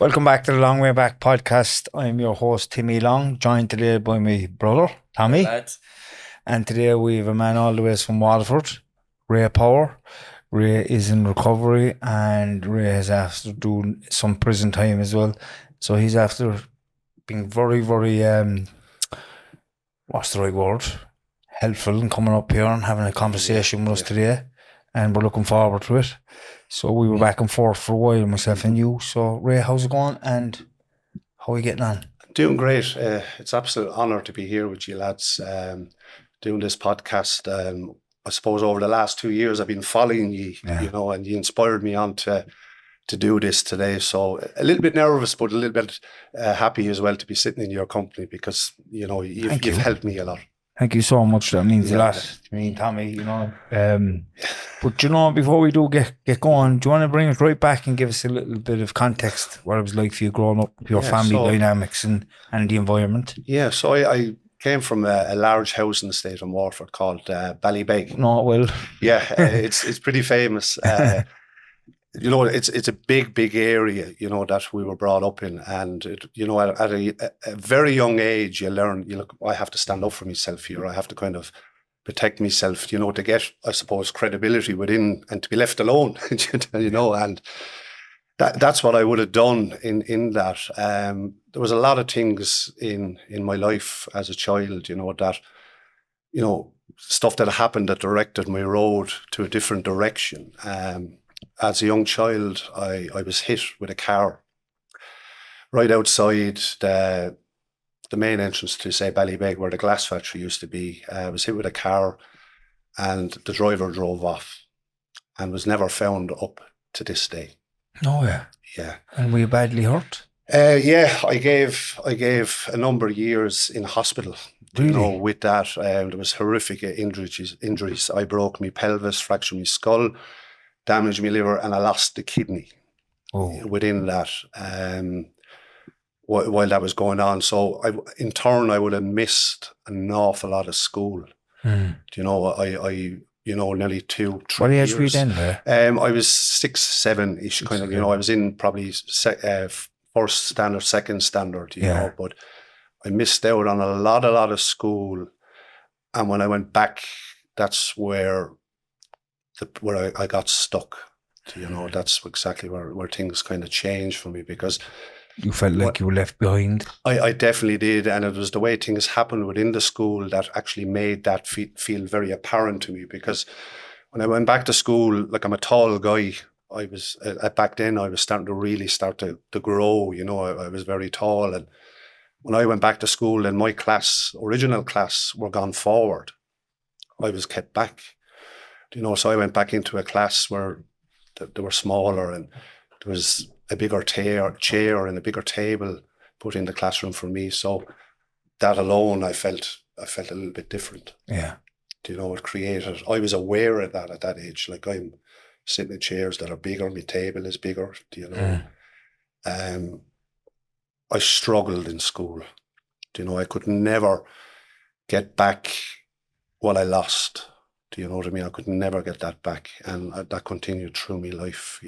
Welcome back to the Long Way Back podcast. I'm your host, Timmy Long, joined today by my brother, Tommy. Hi, lads. And today we have a man all the way from Waterford, Ray Power. Ray is in recovery and Ray has after doing some prison time as well. So he's after being very, very, what's the right word? Helpful and coming up here and having a conversation with us today. And we're looking forward to it. So we were back and forth for a while, myself and you. So Ray, how's it going and how are you getting on? Doing great. It's an absolute honour to be here with you lads, doing this podcast. I suppose over the last 2 years I've been following you, and you inspired me on to do this today. So a little bit nervous, but a little bit happy as well to be sitting in your company because, you've helped me a lot. Thank you so much. That means a lot to me and Tommy, But before we do get going, do you want to bring us right back and give us a little bit of context, what it was like for you growing up, your family dynamics and the environment? Yeah, so I came from a large housing estate in Waterford called Ballybeg. No, well. Yeah, it's pretty famous. It's a big area, that we were brought up in. And, at a very young age, you learn, I have to stand up for myself here. I have to kind of protect myself, to get, I suppose, credibility within and to be left alone, and that's what I would have done in that. There was a lot of things in my life as a child, that, stuff that happened that directed my road to a different direction. As a young child, I was hit with a car right outside the main entrance to, say, Ballybeg, where the glass factory used to be. I was hit with a car and the driver drove off and was never found up to this day. Oh, yeah. Yeah. And were you badly hurt? Yeah, I gave a number of years in hospital. Really? With that. There was horrific injuries. I broke my pelvis, fractured my skull, damaged my liver, and I lost the kidney within that while that was going on. So in turn, I would have missed an awful lot of school. I nearly 2-3 years. What age were you then? I was 6, 7-ish, kind of, I was in probably first standard, second standard, but I missed out on a lot of school. And when I went back, that's where I got stuck. That's exactly where things kind of changed for me, because you felt like you were left behind. I definitely did, and it was the way things happened within the school that actually made that feel very apparent to me. Because when I went back to school, like, I'm a tall guy. I was back then. I was starting to really to grow. I was very tall, and when I went back to school, then my original class, were gone forward. I was kept back. So I went back into a class where they were smaller, and there was a bigger chair and a bigger table put in the classroom for me. So that alone, I felt a little bit different. Yeah. It created, I was aware of that at that age. Like, I'm sitting in chairs that are bigger, my table is bigger, I struggled in school. I could never get back what I lost. Do you know what I mean? I could never get that back. And that continued through my life,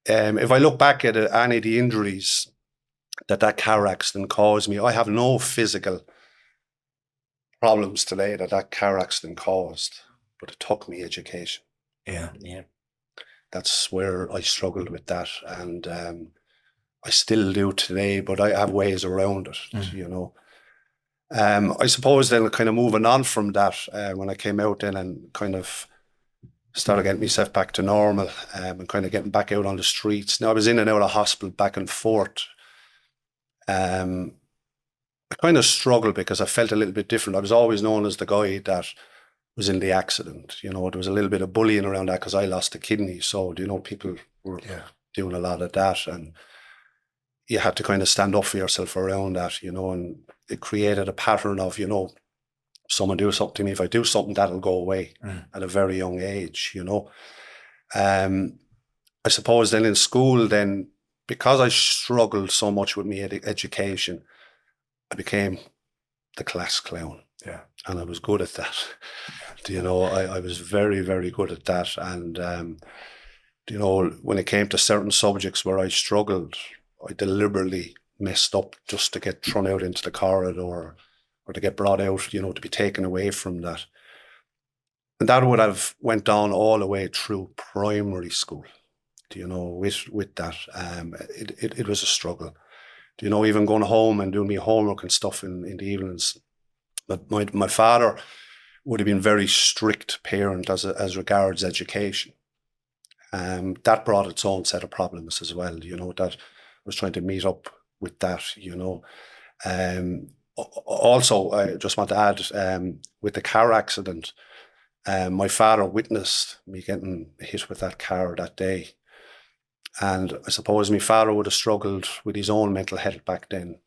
If I look back at any of the injuries that car accident caused me, I have no physical problems today that car accident caused, but it took me education. Yeah. That's where I struggled with that. And I still do today, but I have ways around it, I suppose then, kind of moving on from that, when I came out then and kind of started getting myself back to normal, and kind of getting back out on the streets. Now, I was in and out of hospital back and forth. I kind of struggled because I felt a little bit different. I was always known as the guy that was in the accident. There was a little bit of bullying around that because I lost a kidney. So, people were doing a lot of that, and you had to kind of stand up for yourself around that, and it created a pattern of, someone do something to me. If I do something, that'll go away at a very young age, I suppose then in school, then, because I struggled so much with my education, I became the class clown. Yeah. And I was good at that. I was very, very good at that. And, when it came to certain subjects where I struggled, I deliberately messed up just to get thrown out into the corridor or to get brought out, you know, to be taken away from that. And that would have went on all the way through primary school, you know, with that. It was a struggle. You know, even going home and doing my homework and stuff in the evenings. But my father would have been a very strict parent as regards education. That brought its own set of problems as well, you know, that I was trying to meet up with that, you know. Also, I just want to add, with the car accident, my father witnessed me getting hit with that car that day. And I suppose my father would have struggled with his own mental health back then.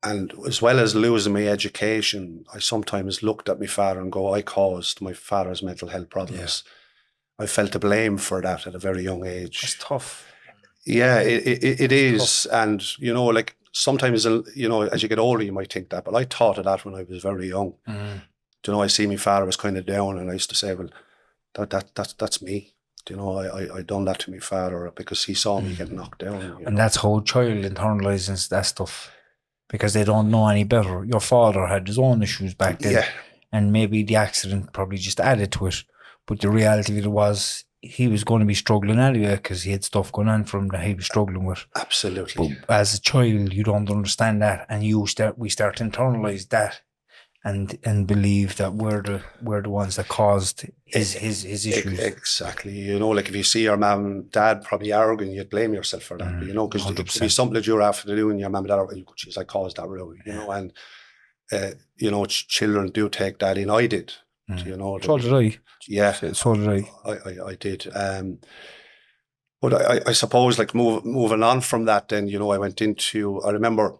And as well as losing my education, I sometimes looked at my father and go, I caused my father's mental health problems. Yeah. I felt to blame for that at a very young age. It's tough. Yeah, it is. Tough. And, you know, like sometimes, you know, as you get older, you might think that, but I thought of that when I was very young. Mm. You know, I see my father was kind of down and I used to say, well, that's me. You know, I done that to my father because he saw me get knocked down. And that's how a child internalizes that stuff because they don't know any better. Your father had his own issues back then. Yeah. And maybe the accident probably just added to it. But the reality of it was he was going to be struggling anyway because he had stuff going on for him that he was struggling with. Absolutely. But as a child, you don't understand that. And we start to internalize that. And believe that we're the ones that caused his issues. Exactly. You know, like if you see your mum and dad probably arguing, you'd blame yourself for that. You know, because it could be something that you're after doing, your mum and dad are, geez, I caused that really, you know, and you know, children do take that in. I did. You know. So did I. Yeah. So did I. I did. But I suppose like moving on from that, then, you know, I remember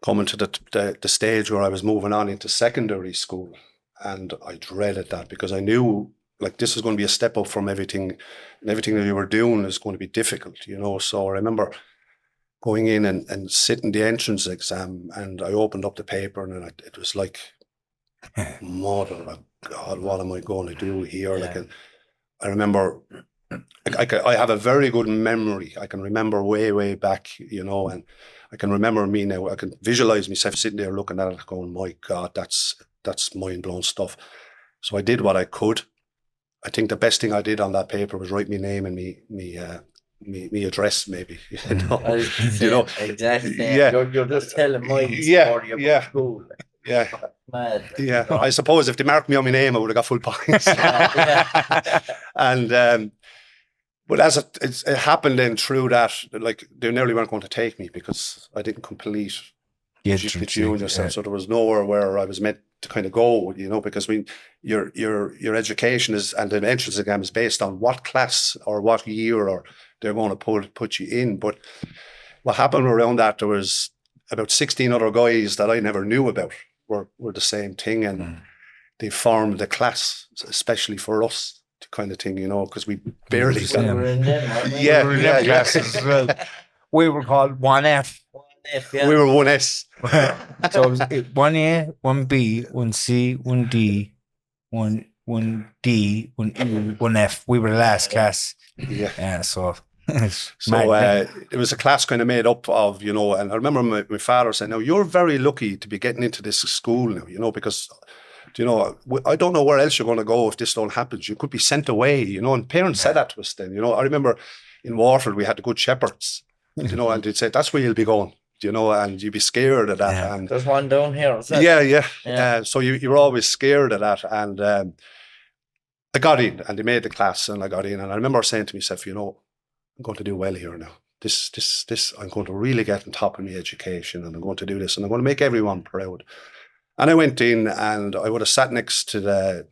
coming to the stage where I was moving on into secondary school, and I dreaded that because I knew like this was going to be a step up from everything, and everything that you were doing is going to be difficult, you know. So I remember going in and sitting the entrance exam, and I opened up the paper, and it was like, mother of God, what am I going to do here? Yeah. Like, I remember. I have a very good memory. I can remember way back, you know, and I can remember me now. I can visualize myself sitting there looking at it going, my God, that's mind-blowing stuff. So I did what I could. I think the best thing I did on that paper was write my name and me address, maybe. You know, you know, exactly. Yeah, you're just telling my story about school. Yeah. Mad. Yeah. You know? I suppose if they marked me on my name, I would have got full points. And but as it happened then through that, like they nearly weren't going to take me because I didn't complete the junior stuff. So there was nowhere where I was meant to kind of go, you know, because your education is, and the entrance exam is based on what class or what year or they're going to put you in. But what happened around that, there was about 16 other guys that I never knew about were the same thing, and they formed a class especially for us. Kind of thing, you know, because we barely got them. Yeah, classes as well. We were called 1F. 1F, yeah. We were 1S. So it was 1A, 1B, 1C, 1D, 1D, 1E, 1F. We were the last class. Yeah. So it was a class kind of made up of, you know, and I remember my father saying, "Now you're very lucky to be getting into this school now, you know, because." You know, I don't know where else you're going to go if this don't happen. You could be sent away, you know, and parents said that to us then, you know. I remember in Waterford, we had the Good Shepherds, you know, and they'd say, that's where you'll be going, you know, and you'd be scared of that. Yeah. And there's one down here. Yeah. So you're always scared of that. And I got in and they made the class and I got in. And I remember saying to myself, you know, I'm going to do well here now. This, I'm going to really get on top of my education and I'm going to do this and I'm going to make everyone proud. And I went in and I would have sat next to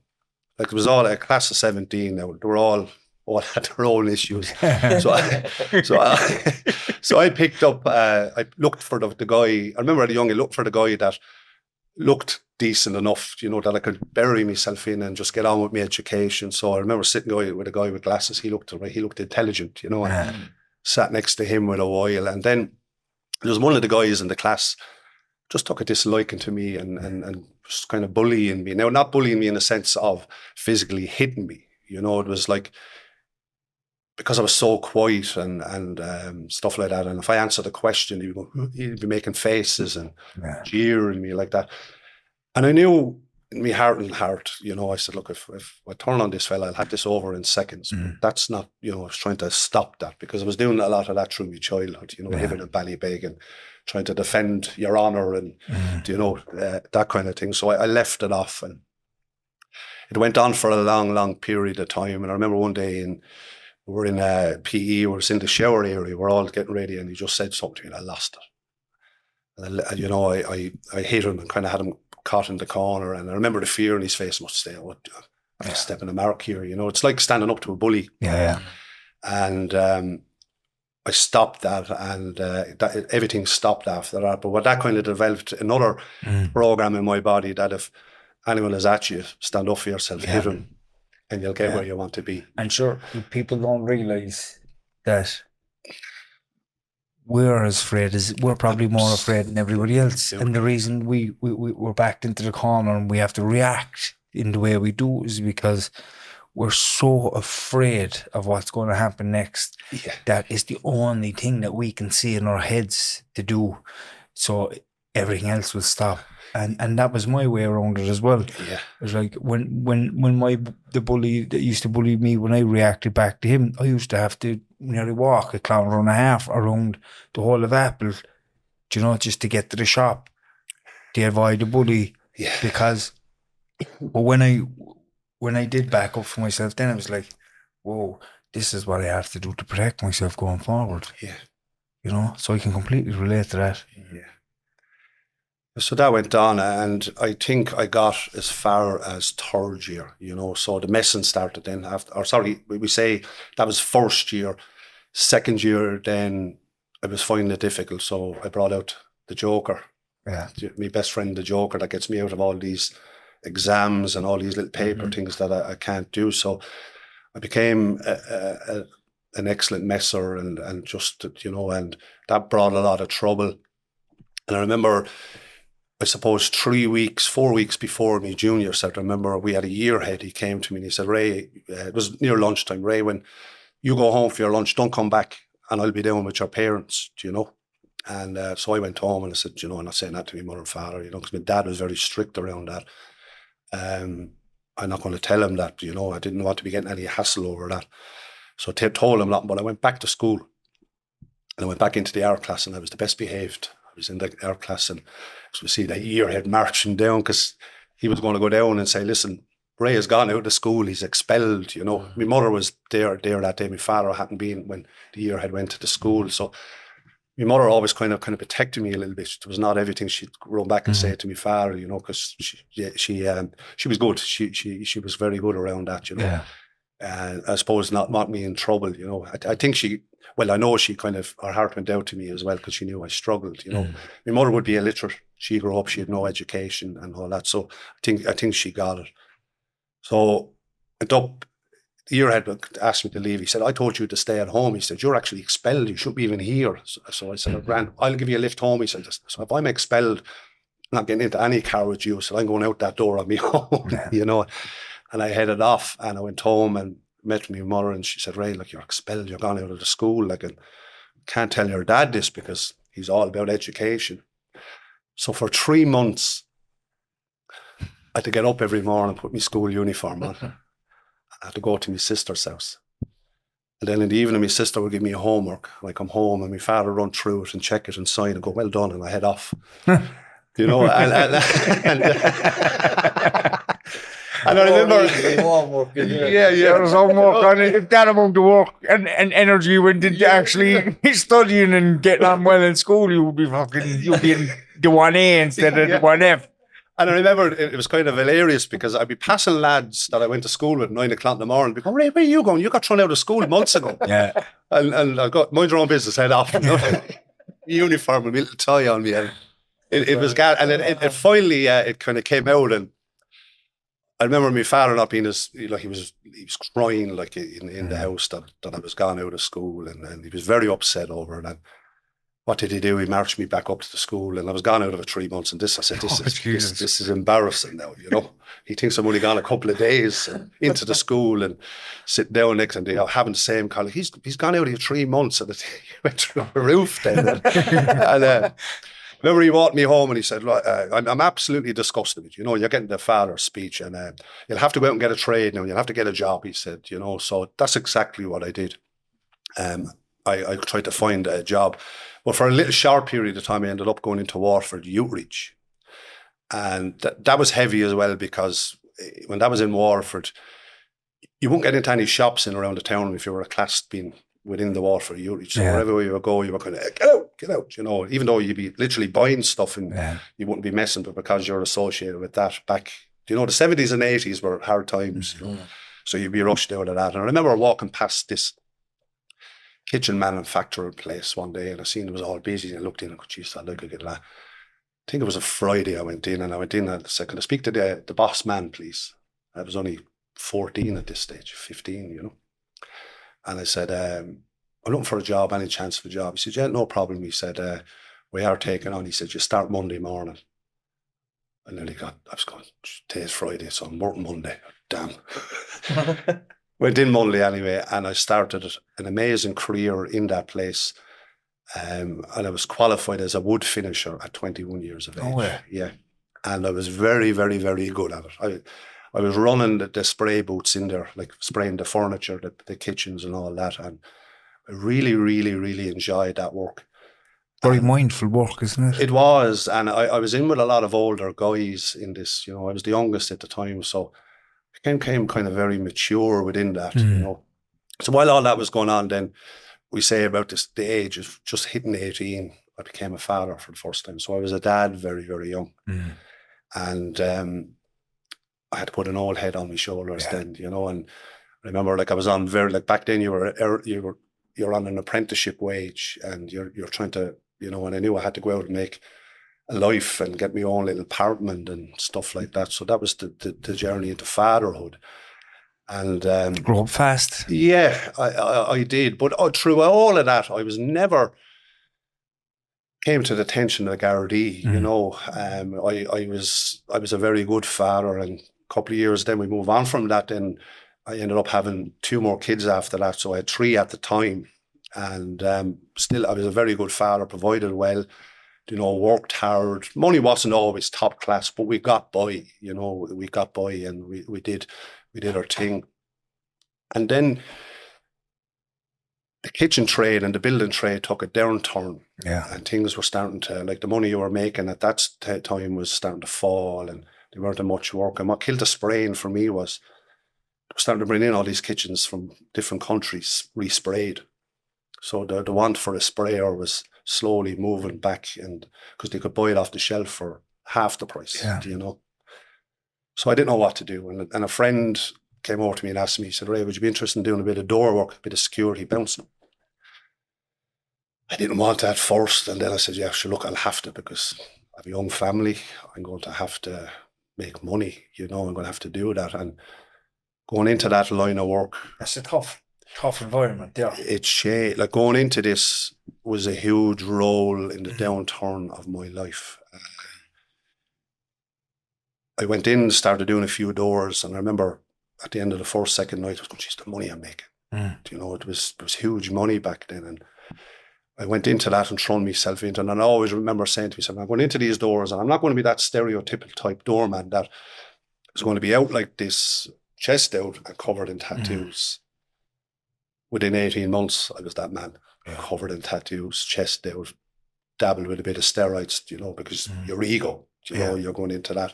it was all a class of 17. They were all had their own issues. So I picked up, I looked for the guy. I remember at a young, I looked for the guy that looked decent enough, you know, that I could bury myself in and just get on with my education. So I remember sitting with a guy with glasses. He looked intelligent, you know, and sat next to him with a while. And then there was one of the guys in the class just took a disliking to me and just kind of bullying me. Now, not bullying me in the sense of physically hitting me, you know, it was like, because I was so quiet and stuff like that. And if I answered a question, he'd be making faces and jeering me like that. And I knew in my heart and heart, I said, look, if I turn on this fella, I'll have this over in seconds. But that's not, I was trying to stop that because I was doing a lot of that through my childhood, living in Ballybeg and trying to defend your honour and, that kind of thing. So I left it off, and it went on for a long, long period of time. And I remember one day we were in PE, we were in the shower area, we're all getting ready, and he just said something and I lost it. And I hit him and kind of had him caught in the corner, and I remember the fear in his face. Must say, I'm stepping a mark here. It's like standing up to a bully. And I stopped that, and everything stopped after that. But what that kind of developed another program in my body that if anyone is at you, stand up for yourself, hit them, and you'll get where you want to be. And sure, people don't realise that we're probably more afraid than everybody else. And the reason we're backed into the corner and we have to react in the way we do is because we're so afraid of what's going to happen next. That is the only thing that we can see in our heads to do. So everything else will stop. And that was my way around it as well. It was like when the bully that used to bully me, when I reacted back to him, I used to have to nearly walk 1.5 kilometers around the whole of Apple, just to get to the shop to avoid the bully. Because but when I did back up for myself, then I was like, whoa, this is what I have to do to protect myself going forward. So I can completely relate to that. So that went on, and I think I got as far as third year, so the messing started then we say that was first year. Second year, then I was finding it difficult, so I brought out the Joker. My best friend, the Joker, that gets me out of all these exams and all these little paper things that I can't do. So I became an excellent messer and just, and that brought a lot of trouble. And I remember, I suppose 4 weeks before my junior set, I remember we had a year head. He came to me and he said, Ray, it was near lunchtime, Ray, when you go home for your lunch, don't come back and I'll be down with your parents, And so I went home and I said, I'm not saying that to my mother and father, because my dad was very strict around that. I'm not going to tell him that, I didn't want to be getting any hassle over that. So I told him that, but I went back to school and I went back into the art class and I was the best behaved. I was in the art class, and so we see the year head marching down because he was going to go down and say, listen, Ray has gone out of school, he's expelled, My mother was there that day, my father hadn't been when the year head went to the school. So my mother always kind of protected me a little bit. It was not everything she'd run back and say to my father, because she was good. She was very good around that, And I suppose not me in trouble, I think I know she her heart went out to me as well because she knew I struggled, My mother would be illiterate. She grew up, she had no education and all that. So I think she got it. So the year head asked me to leave. He said, I told you to stay at home. He said, you're actually expelled. You shouldn't be even here. So I said, I'll give you a lift home. He said, so if I'm expelled, I'm not getting into any car with you. So I'm going out that door on my own, And I headed off and I went home and met my mother, and she said, Ray, you're expelled. You're gone out of the school. And can't tell your dad this because he's all about education. So for 3 months, I had to get up every morning and put my school uniform on. I had to go to my sister's house. And then in the evening, my sister would give me a homework. And I come home and my father would run through it and check it and sign and go, well done, and I head off. And I remember, there was homework on it. If that amount of work and energy went into actually studying and getting on well in school, you'd be in the 1A instead of the 1F. And I remember it was kind of hilarious because I'd be passing lads that I went to school with at 9 o'clock in the morning. Be going, Ray, where are you going? You got thrown out of school months ago. And I got mind your own business, head off. Uniform with a little tie on me. And it was it finally it kind of came out. And I remember my father not being he was crying in the house that I was gone out of school, and he was very upset over it. what did he do? He marched me back up to the school, and I was gone out of it 3 months. And this, I said, this is embarrassing now, you know. He thinks I'm only gone a couple of days into the school and sitting down next and having the same colleague. He's gone out here 3 months, and he went through the roof then. And remember, he walked me home and he said, "Look, I'm absolutely disgusted with you. You know, you're getting the father's speech, and you'll have to go out and get a trade now. You'll have to get a job," he said, you know. So that's exactly what I did. I tried to find a job. Well, for a little short period of time, I ended up going into Waterford Outreach. And that was heavy as well, because when that was in Waterford, you wouldn't get into any shops in around the town if you were a class being within the Waterford Outreach. So wherever you would go, you were kind of, get out, you know, even though you'd be literally buying stuff and you wouldn't be messing, but because you're associated with that back, you know, the 70s and 80s were hard times, you know, so you'd be rushed out of that. And I remember walking past this kitchen manufacturer place one day, and I seen it was all busy, and I looked in and go, geez, I'd like to get that. I think it was a Friday. I went in and I said, "Can I speak to the boss man, please?" I was only 14 at this stage, 15, you know. And I said, "I'm looking for a job, any chance of a job?" He said, "Yeah, no problem." He said, "We are taking on." He said, "You start Monday morning." And then I was going, today's Friday, so I'm working Monday. Damn. Went in Monday anyway, and I started an amazing career in that place. And I was qualified as a wood finisher at 21 years of age. Oh, yeah. Yeah. And I was very, very, very good at it. I was running the spray booths in there, like spraying the furniture, the kitchens and all that. And I really, really, really enjoyed that work. Very mindful work, isn't it? It was. And I was in with a lot of older guys in this, you know. I was the youngest at the time, so I became kind of very mature within that, you know. So while all that was going on, then we say about the age of just hitting 18, I became a father for the first time. So I was a dad very, very young. And I had to put an old head on my shoulders then, you know. And I remember, like, I was on back then you're on an apprenticeship wage, and you're trying to, you know, and I knew I had to go out and make a life and get my own little apartment and stuff like that. So that was the journey into fatherhood. And grow up fast. Yeah, I did. But through all of that, I was never came to the attention of the Gardaí, you know. I was a very good father, and a couple of years then we move on from that. Then I ended up having 2 more kids after that. So I had 3 at the time. And still, I was a very good father, provided well, you know, worked hard. Money wasn't always top class, but we got by, you know, and we did our thing. And then the kitchen trade and the building trade took a downturn. Yeah. And things were starting to, like, the money you were making at that time was starting to fall, and there weren't much work. And what killed the spraying for me was starting to bring in all these kitchens from different countries, resprayed. So the want for a sprayer was slowly moving back, and because they could buy it off the shelf for half the price, you know. So I didn't know what to do. And a friend came over to me and asked me, he said, "Ray, would you be interested in doing a bit of door work, a bit of security bouncing?" I didn't want that first. And then I said, "Yeah, sure, look, I'll have to, because I have a young family. I'm going to have to make money, you know, I'm going to have to do that." And going into that line of work, That's a tough environment, yeah. It's shade. Like, going into this was a huge role in the downturn of my life. I went in, started doing a few doors, and I remember at the end of the first, second night, I was going, "Geez, the money I'm making." You know, it was huge money back then. And I went into that and thrown myself into it. And I always remember saying to myself, I'm going into these doors, and I'm not going to be that stereotypical type doorman that is going to be out like this, chest out and covered in tattoos. Within 18 months, I was that man, covered in tattoos, chest out, dabbled with a bit of steroids, you know, because your ego, you know, you're going into that.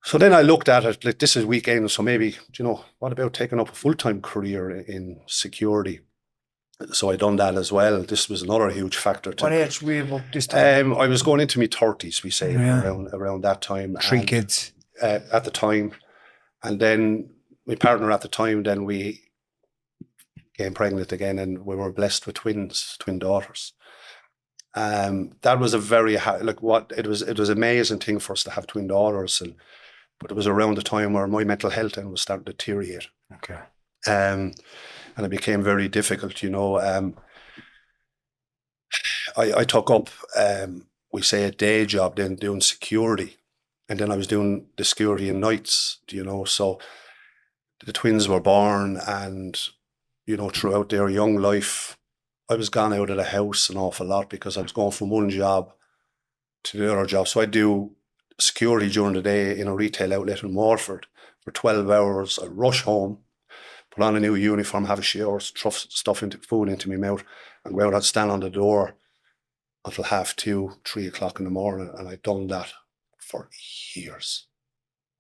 So then I looked at it, like, this is weekend, so maybe, you know, what about taking up a full-time career in security? So I done that as well. This was another huge factor. What age were you about this time? I was going into my 30s, we say, around that time. 3 kids. At the time. And then my partner at the time, then we became pregnant again, and we were blessed with twin daughters. That was a very it was an amazing thing for us to have twin daughters, but it was around the time where my mental health then was starting to deteriorate. Okay. And it became very difficult, you know. I took up, we say, a day job, then doing security. And then I was doing the security in nights, so the twins were born, and, throughout their young life, I was gone out of the house an awful lot because I was going from one job to the other job. So I do security during the day in a retail outlet in Waterford for 12 hours. I rush home, put on a new uniform, have a shower, stuff food into my mouth, and go out and stand on the door until 2:30, 3 o'clock in the morning. And I'd done that for years.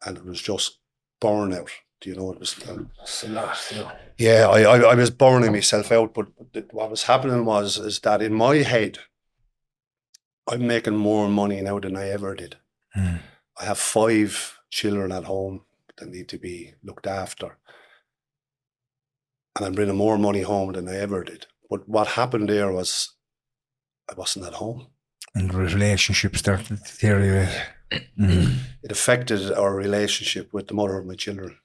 And it was just burnout. It was... It's a lot, Yeah, I was burning myself out. But what was happening is that in my head, I'm making more money now than I ever did. I have 5 children at home that need to be looked after. And I'm bringing more money home than I ever did. But what happened there was I wasn't at home. And the relationship started to deteriorate. It affected our relationship with the mother of my children.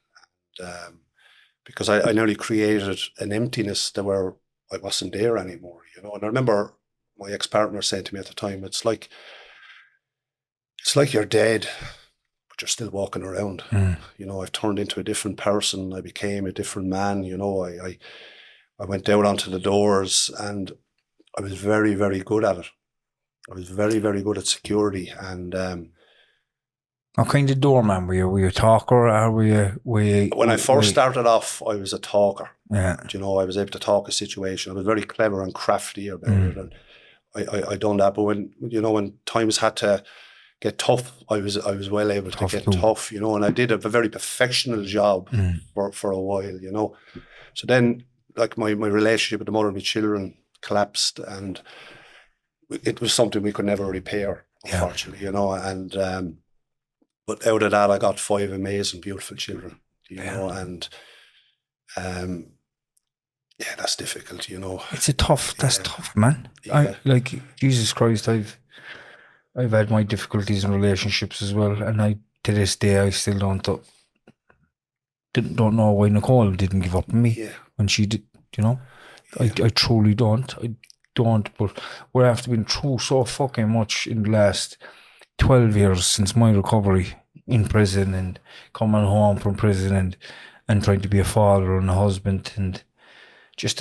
Because I nearly created an emptiness that where I wasn't there anymore, And I remember my ex-partner saying to me at the time, it's like you're dead, but you're still walking around. I've turned into a different person. I became a different man. I went out onto the doors, and I was very, very good at it. I was very, very good at security. And what kind of doorman were you? Were you a talker, or were you? When I first started off, I was a talker. Yeah. I was able to talk a situation. I was very clever and crafty about it, and I done that. But when times had to get tough, I was well able to get tough. And I did a very professional job for a while. So then, like my relationship with the mother of my children collapsed, and it was something we could never repair, unfortunately. And but out of that, I got 5 amazing, beautiful children. And that's difficult. It's that's tough, man. Yeah. Jesus Christ, I've had my difficulties in relationships as well, and to this day I still don't know why Nicole didn't give up on me when she did. I truly don't. I don't. But we're after been through so fucking much in the last 12 years since my recovery in prison, and coming home from prison, and trying to be a father and a husband, and just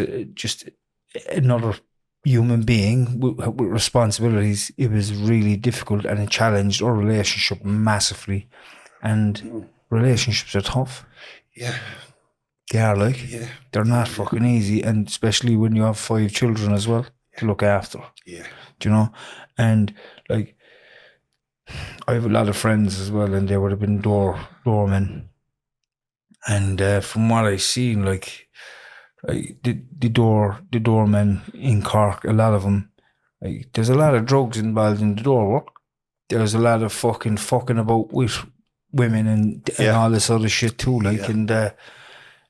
another human being with responsibilities. It was really difficult, and it challenged our relationship massively. And relationships are tough. Yeah. They are they're not fucking easy, and especially when you have 5 children as well to look after. Yeah. And I have a lot of friends as well, and they would have been doormen. And from what I've seen, the doormen in Cork, a lot of them, there's a lot of drugs involved in the door work. There's a lot of fucking about with women and all this other shit too.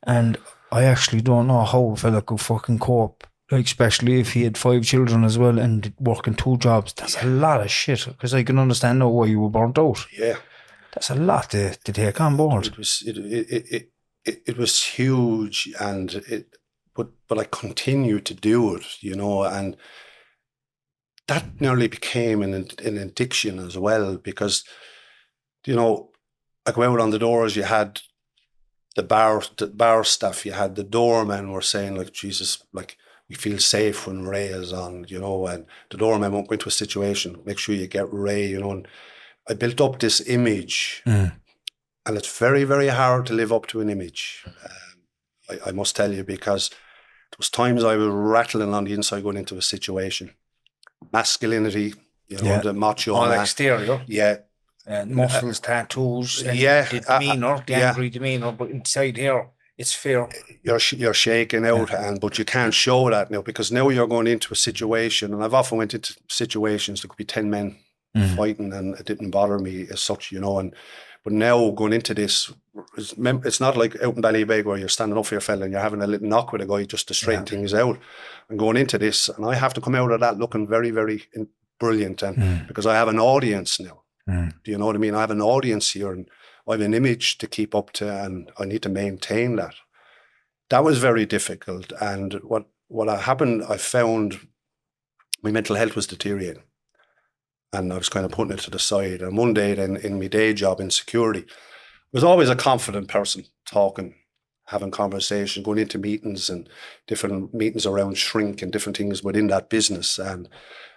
And I actually don't know how a fella could fucking cope. Especially if he had 5 children as well and working 2 jobs. That's a lot of shit. Because I can understand now why you were burnt out. Yeah. That's a lot to take on board. It was huge, but I continued to do it, and that nearly became an addiction as well, because, I go out on the doors, you had the bar staff, you had the doormen were saying, Jesus, we feel safe when Ray is on, and the doorman won't go into a situation, make sure you get Ray, and I built up this image, and it's very, very hard to live up to an image. I must tell you, because there was times I was rattling on the inside going into a situation. Masculinity, the macho. All exterior. Yeah. Muscles, tattoos, and the demeanour, the angry demeanour, but inside here, it's fear. You're shaking out, but you can't show that now, because now you're going into a situation, and I've often went into situations, there could be 10 men fighting, and it didn't bother me as such, but now going into this, it's not like out in Ballybeg where you're standing up for your fella and you're having a little knock with a guy just to straighten things out. And going into this, and I have to come out of that looking very, very brilliant, and because I have an audience now. Do you know what I mean? I have an audience here, and I have an image to keep up to, and I need to maintain that. That was very difficult. And what happened, I found my mental health was deteriorating. And I was kind of putting it to the side. And one day then in my day job in security, I was always a confident person, talking, having conversation, going into meetings and different meetings around shrink and different things within that business, and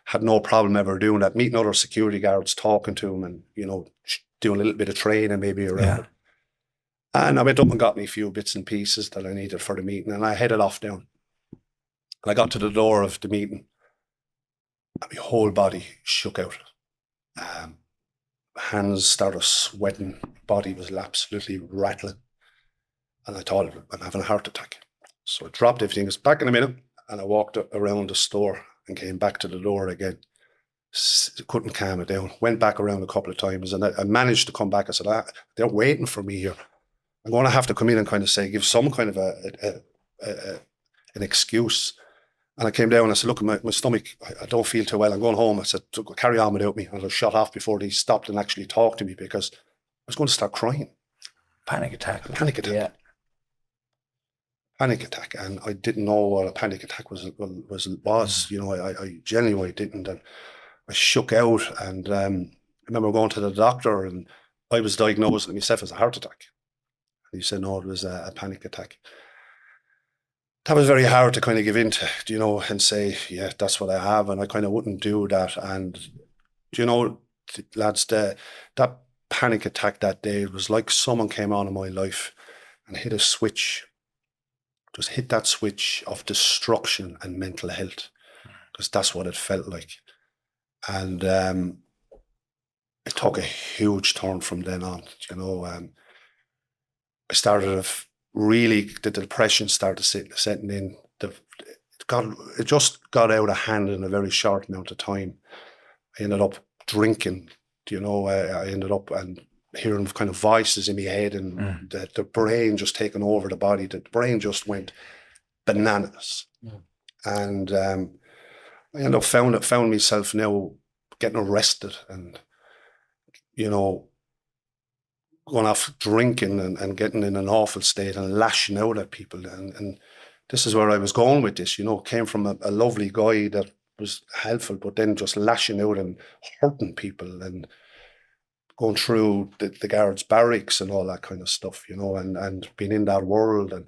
had no problem ever doing that, meeting other security guards, talking to them and, doing a little bit of training maybe around it. And I went up and got me a few bits and pieces that I needed for the meeting, and I headed off down. And I got to the door of the meeting and my whole body shook out. Hands started sweating, body was absolutely rattling. And I thought, I'm having a heart attack. So I dropped everything, was back in a minute, and I walked around the store and came back to the door again. Couldn't calm it down. Went back around a couple of times, and I managed to come back. I said, they're waiting for me here. I'm going to have to come in and kind of say, give some kind of an excuse. And I came down and I said, look, my stomach, I don't feel too well. I'm going home. I said, carry on without me. And I shut off before they stopped and actually talked to me, because I was going to start crying. Panic attack. Panic attack. Yeah. Panic attack. And I didn't know what a panic attack was. I genuinely didn't. And I shook out. And I remember going to the doctor, and I was diagnosed myself as a heart attack. And he said, no, it was a panic attack. That was very hard to kind of give into, and say, yeah, that's what I have. And I kind of wouldn't do that. And, lads, that panic attack that day, it was like someone came on in my life and hit a switch, just hit that switch of destruction and mental health, because that's what it felt like. And it took a huge turn from then on, I started really, the depression started setting in. It just got out of hand in a very short amount of time. I ended up drinking, I ended up and hearing kind of voices in my head, and the brain just taking over the body. The brain just went bananas. And I ended up found myself now getting arrested and, going off drinking and getting in an awful state and lashing out at people. And this is where I was going with this, came from a lovely guy that was helpful, but then just lashing out and hurting people and going through the guards' barracks and all that kind of stuff, and being in that world. And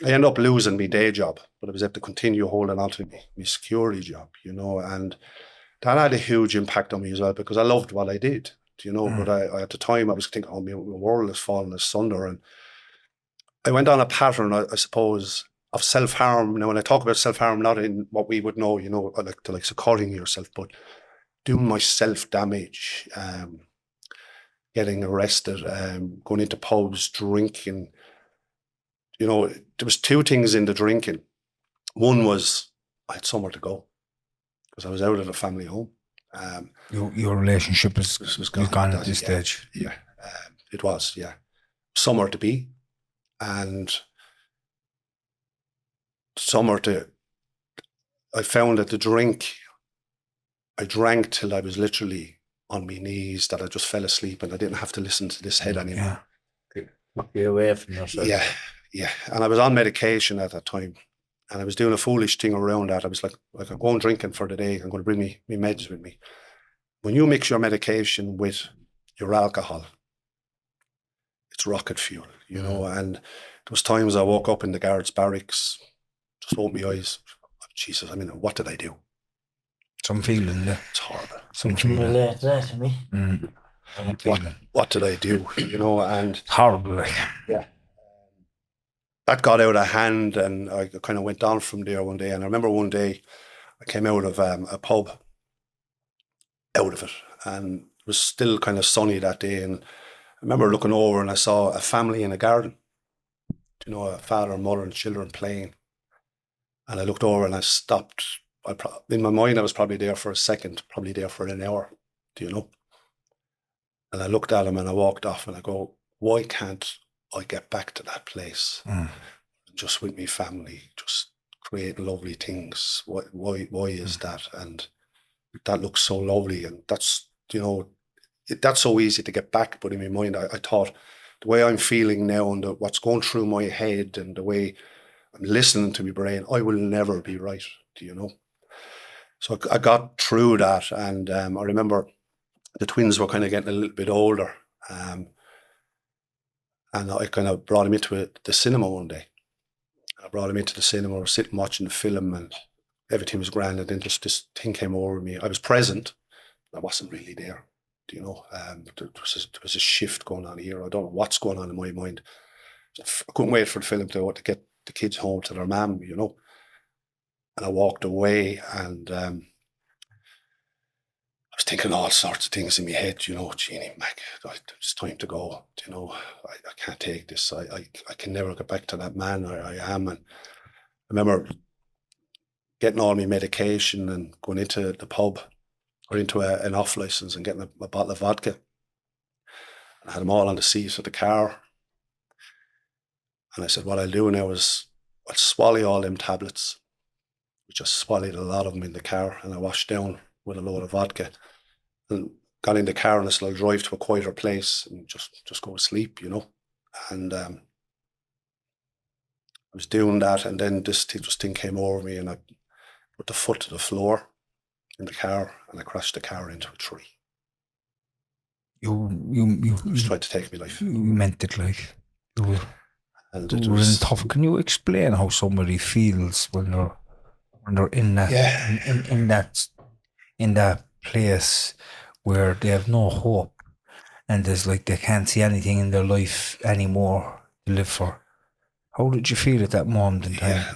I ended up losing my day job, but I was able to continue holding on to my security job, and that had a huge impact on me as well, because I loved what I did. But I at the time I was thinking, my world is falling asunder. And I went on a pattern, I suppose, of self-harm. Now, when I talk about self-harm, not in what we would know, like the likes of calling yourself, but doing my self-damage, getting arrested, going into pubs, drinking. There was two things in the drinking. One was I had somewhere to go, because I was out of the family home. Your relationship was gone at this stage. Yeah, it was, yeah. Somewhere to be, and I found that I drank till I was literally on my knees, that I just fell asleep and I didn't have to listen to this head anymore. Get away from yourself. Yeah. And I was on medication at that time. And I was doing a foolish thing around that. I was like I'm going drinking for the day. I'm going to bring my meds with me. When you mix your medication with your alcohol, it's rocket fuel, And there was times I woke up in the guards' barracks, just opened my eyes. Jesus, what did I do? Some feeling there. It's horrible. Some feeling. Relate that to me. What did I do? And horrible. Yeah. That got out of hand, and I kind of went down from there one day. And I remember one day I came out of a pub, out of it, and it was still kind of sunny that day. And I remember looking over and I saw a family in a garden, a father, mother and children playing. And I looked over and I stopped. In my mind, I was probably there for a second, probably there for an hour, And I looked at him and I walked off and I go, why can't I get back to that place, just with my family, just creating lovely things? Why is that? And that looks so lovely, and that's that's so easy to get back. But in my mind, I thought the way I'm feeling now and what's going through my head and the way I'm listening to my brain, I will never be right. So I got through that, and I remember the twins were kind of getting a little bit older, and I kind of brought him into the cinema one day. I brought him into the cinema, we were sitting watching the film, and everything was grand, and then just this thing came over me. I was present, I wasn't really there. There was a shift going on here. I don't know what's going on in my mind. I couldn't wait for the film to get the kids home to their mum, And I walked away, and I was thinking all sorts of things in my head, Jeannie, Mac, it's time to go, I can't take this. I can never get back to that man I am. And I remember getting all my medication and going into the pub or into an off license and getting a bottle of vodka. I had them all on the seat of the car. And I said, what I'll do now is I'll swallow all them tablets, which I swallowed a lot of them in the car, and I washed down with a load of vodka and got in the car and I said, I'll drive to a quieter place and just go to sleep, And I was doing that, and then this thing came over me, and I put the foot to the floor in the car, and I crashed the car into a tree. You just tried to take my life. You meant it, like. And it was tough. Can you explain how somebody feels when they're in that in that place where they have no hope, and there's like they can't see anything in their life anymore to live for? How did you feel at that moment in time?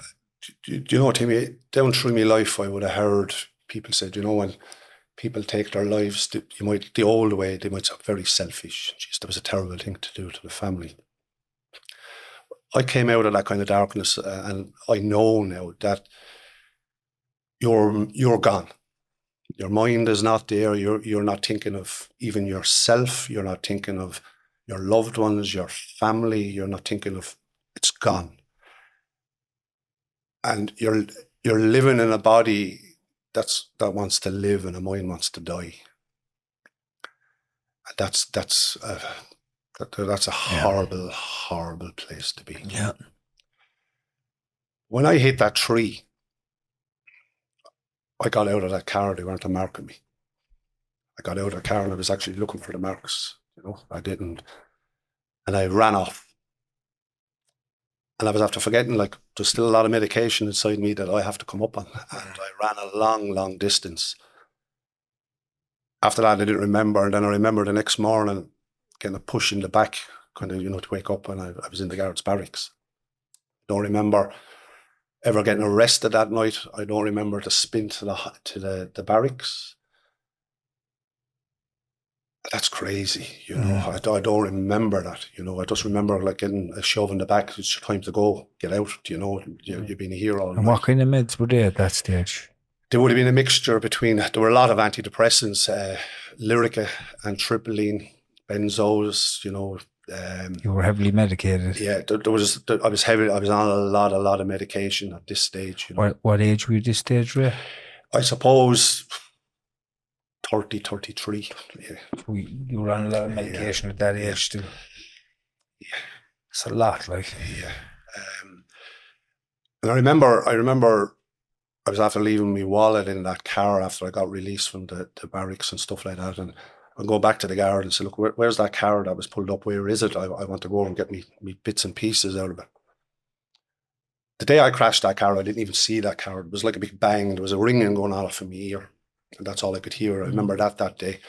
Do you know, Timmy, down through my life, I would have heard people say, when people take their lives, the old way, they might sound very selfish. Jeez, that was a terrible thing to do to the family. I came out of that kind of darkness, and I know now that you're gone. Your mind is not there. You're not thinking of even yourself. You're not thinking of your loved ones, your family. You're not thinking of, it's gone. And you're living in a body that wants to live, and a mind wants to die. And that's a horrible, horrible place to be. Yeah. When I hit that tree, I got out of that car. They weren't marking me. I got out of the car and I was actually looking for the marks. I didn't, and I ran off. And I was after forgetting, like, there's still a lot of medication inside me that I have to come up on. And I ran a long, long distance. After that, I didn't remember. And then I remember the next morning getting a push in the back, kind of, to wake up, and I was in the guards' barracks. Don't remember ever getting arrested that night. I don't remember the spin to the barracks. That's crazy, I don't remember that, I just remember like getting a shove in the back. It's your time to go, get out, you've been here all night. And what kind of meds were they at that stage? There would have been a mixture between, there were a lot of antidepressants, Lyrica and Tripoline, benzos, you were heavily medicated. Yeah, I was on a lot of medication at this stage. What age were you at this stage, Ray? I suppose 30, 33. Yeah. You were on a lot of medication at that age too. Yeah. It's a lot, like. Yeah. And I remember I was after leaving my wallet in that car after I got released from the barracks and stuff like that, and I'd go back to the guard and say, look, where's that car that was pulled up? Where is it? I want to go and get me bits and pieces out of it. The day I crashed that car, I didn't even see that car. It was like a big bang. There was a ringing going off in my ear, and that's all I could hear. I remember that day.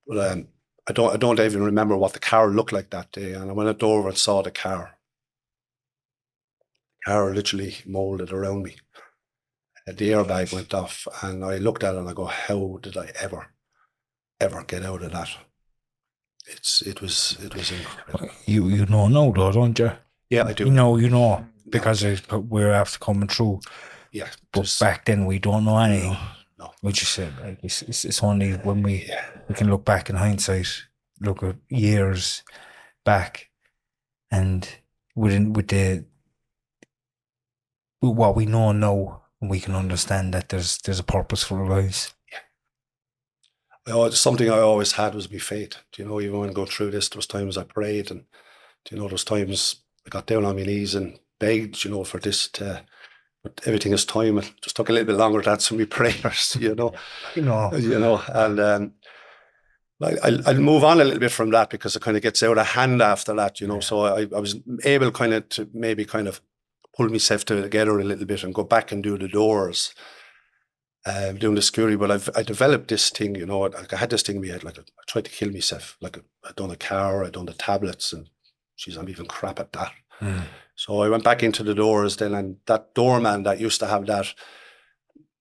But I don't even remember what the car looked like that day. And I went over and saw the car. The car literally molded around me. The airbag went off, and I looked at it and I go, how did I ever get out of that? It was incredible. You know now though, don't you? Yeah, I do. You know, because we're after coming through. Yeah. But back then we don't know anything. No. Which you said, like, it's only when we can look back in hindsight, look at years back, and with what we know now, we can understand that there's a purpose for our lives. Yeah. Something I always had was my faith. Even when I go through this, there was times I prayed, and there's times I got down on my knees and begged, for this to But everything is time. It just took a little bit longer to answer my prayers, You know. and I'll move on a little bit from that because it kind of gets out of hand after that, So I was able kind of to maybe kind of pull myself together a little bit and go back and do the doors, doing the security. But I developed this thing, I had this thing in my head, like I tried to kill myself. Like I'd done a car, I'd done the tablets, and geez, I'm even crap at that. So I went back into the doors then, and that doorman that used to have that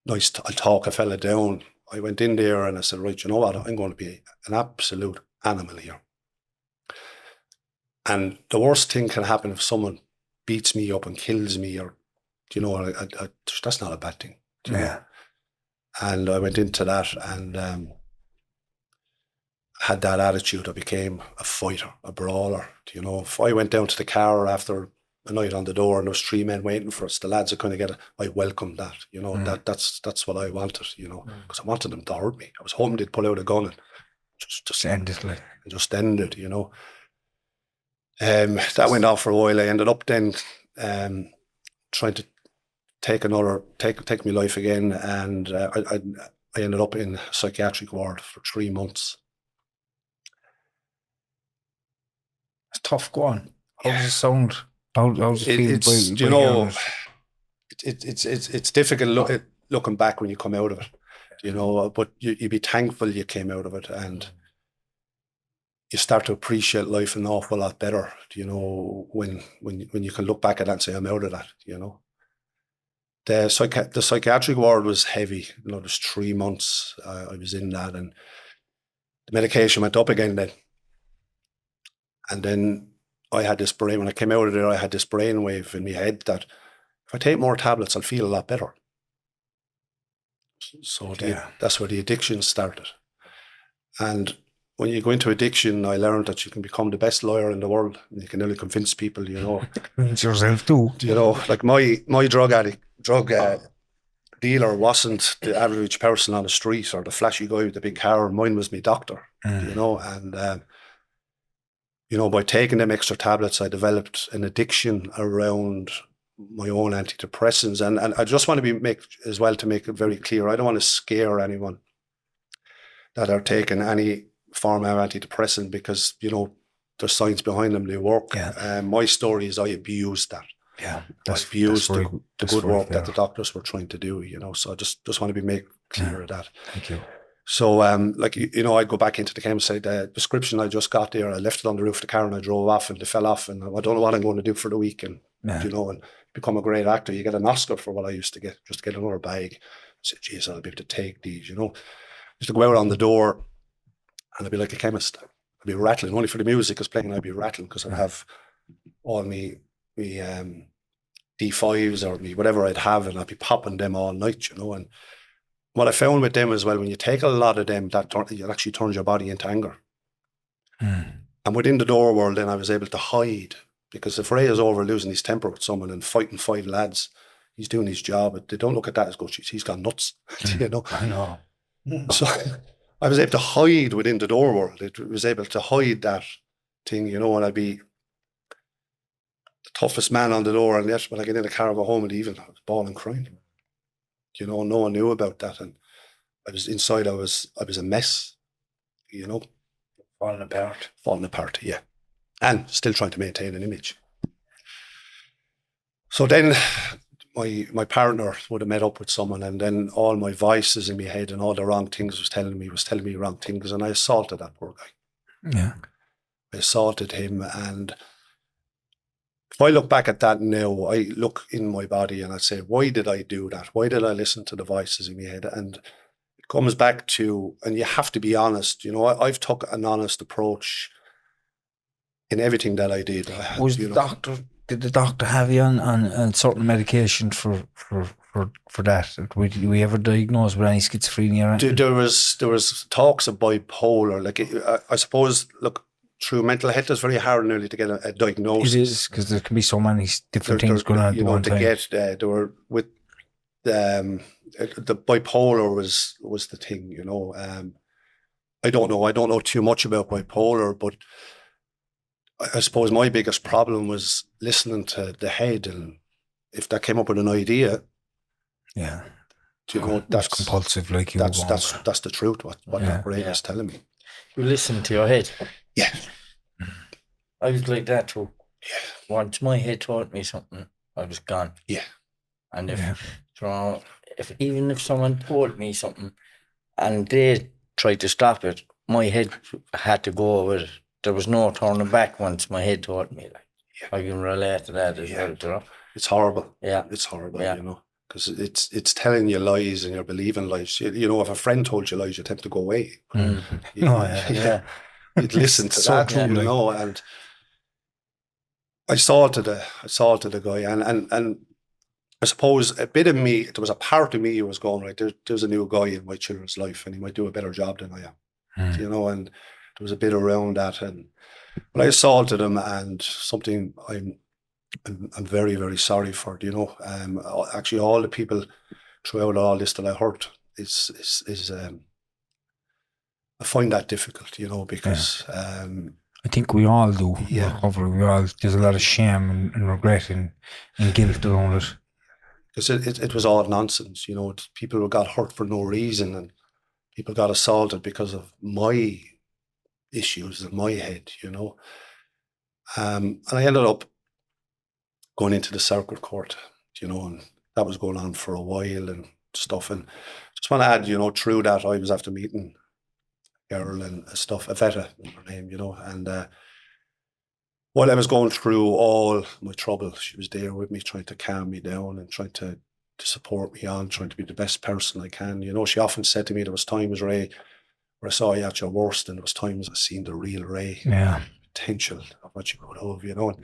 nice, I'll talk a fella down. I went in there and I said, right, you know what? I'm going to be an absolute animal here. And the worst thing can happen if someone beats me up and kills me, or, that's not a bad thing. Yeah. And I went into that and had that attitude. I became a fighter, a brawler. If I went down to the car after a night on the door and there was 3 men waiting for us, the lads are going to get it. I welcomed that, that's what I wanted, because I wanted them to hurt me. I was hoping they'd pull out a gun and just end it, like. Just end it, That went on for a while. I ended up then trying to take my life again, and I ended up in a psychiatric ward for 3 months. It's tough. Go on. How does it sound? How does it feel? It's difficult looking back when you come out of it, but you be thankful you came out of it, and you start to appreciate life an awful lot better, when you can look back at that and say, I'm out of that, The psychiatric ward was heavy. There's 3 months I was in that, and the medication went up again then. And then I had this brain, when I came out of there, I had this brainwave in my head that if I take more tablets, I'll feel a lot better. So that's where the addiction started. And when you go into addiction, I learned that you can become the best lawyer in the world. And you can nearly convince people, Convince yourself too. Like my drug dealer wasn't the average person on the street or the flashy guy with the big car. Mine was my doctor, and by taking them extra tablets, I developed an addiction around my own antidepressants. And I just want to make it very clear, I don't want to scare anyone that are taking any form of antidepressant, because, there's science behind them, they work. My story is I abused that. Yeah, I abused the good work that the doctors were trying to do, so I just want to make clear of that. Thank you. So, I'd go back into the chemist, say the prescription I just got there, I left it on the roof of the car and I drove off, and they fell off, and I don't know what I'm going to do for the week. And, and become a great actor. You get an Oscar for what I used to get, just to get another bag. I said, geez, I'll be able to take these, Just to go out on the door and I'd be like a chemist. I'd be rattling, only for the music was playing, I'd be rattling, because I'd have all me D5s or me whatever I'd have, and I'd be popping them all night, and what I found with them as well, when you take a lot of them, it actually turns your body into anger. And within the door world, then I was able to hide, because if Ray is over losing his temper with someone and fighting 5 lads, he's doing his job. But they don't look at that as, go, he's gone nuts, I know. So I was able to hide within the door world. It was able to hide that thing, and I'd be the toughest man on the door, and yet when I get in the car and go home in the evening, I was bawling, crying. No one knew about that, and I was inside. I was a mess, Falling apart. Yeah, and still trying to maintain an image. So then, my partner would have met up with someone, and then all my voices in my head and all the wrong things was telling me wrong things, and I assaulted that poor guy. Yeah, I assaulted him, and if I look back at that now, I look in my body and I say, why did I do that? Why did I listen to the voices in my head? And it comes back to, and you have to be honest, I've took an honest approach in everything that I did. Did the doctor have you on certain medication for that? Were you ever diagnosed with any schizophrenia? There was talks of bipolar. Like, I suppose, look, through mental health, it's very hard nearly to get a diagnosis. It is, because there can be so many different things going on at one time. There were with the bipolar was the thing. I don't know too much about bipolar, but I suppose my biggest problem was listening to the head, and if that came up with an idea, Yeah. Do you know, It's that's compulsive, like you that's were that's going. that's the truth. What Yeah. your brain is telling me. You listen to your head. Yeah. I was like that too. Once my head told me something, I was gone. Yeah. And Yeah. even if someone told me something and they tried to stop it, my head had to go with it. There was no turning back once my head told me. Like, I can relate to that as well, you know. It's horrible. Yeah. It's horrible, Yeah. you know, because it's telling you lies and you're believing lies. You know, if a friend told you lies, you tend to go away. Oh, yeah. You'd listen to So that, true, you like. know. And I assaulted the guy, and I suppose a bit of me, there was a part of me who was going, right, there's a new guy in my children's life, and he might do a better job than I am, you know. And there was a bit around that, and but I assaulted him, and something I'm very, very sorry for, you know. Actually, all the people throughout all this that I hurt is I find that difficult, you know, because I think we all do. Yeah. Recovery. There's a lot of shame and regret and guilt around it. because it was all nonsense, you know. People got hurt for no reason, and people got assaulted because of my issues in my head, you know. And I ended up going into the circuit court, you know, and that was going on for a while and stuff. And just want to add, you know, through that I was after meeting a girl and stuff, Avetta, her name, you know, and while I was going through all my trouble, she was there with me, trying to calm me down and trying to support me on, trying to be the best person I can. You know, she often said to me, there was times, Ray, where I saw you at your worst, and there was times I seen the real Ray. Yeah. Potential of what you could have, you know. And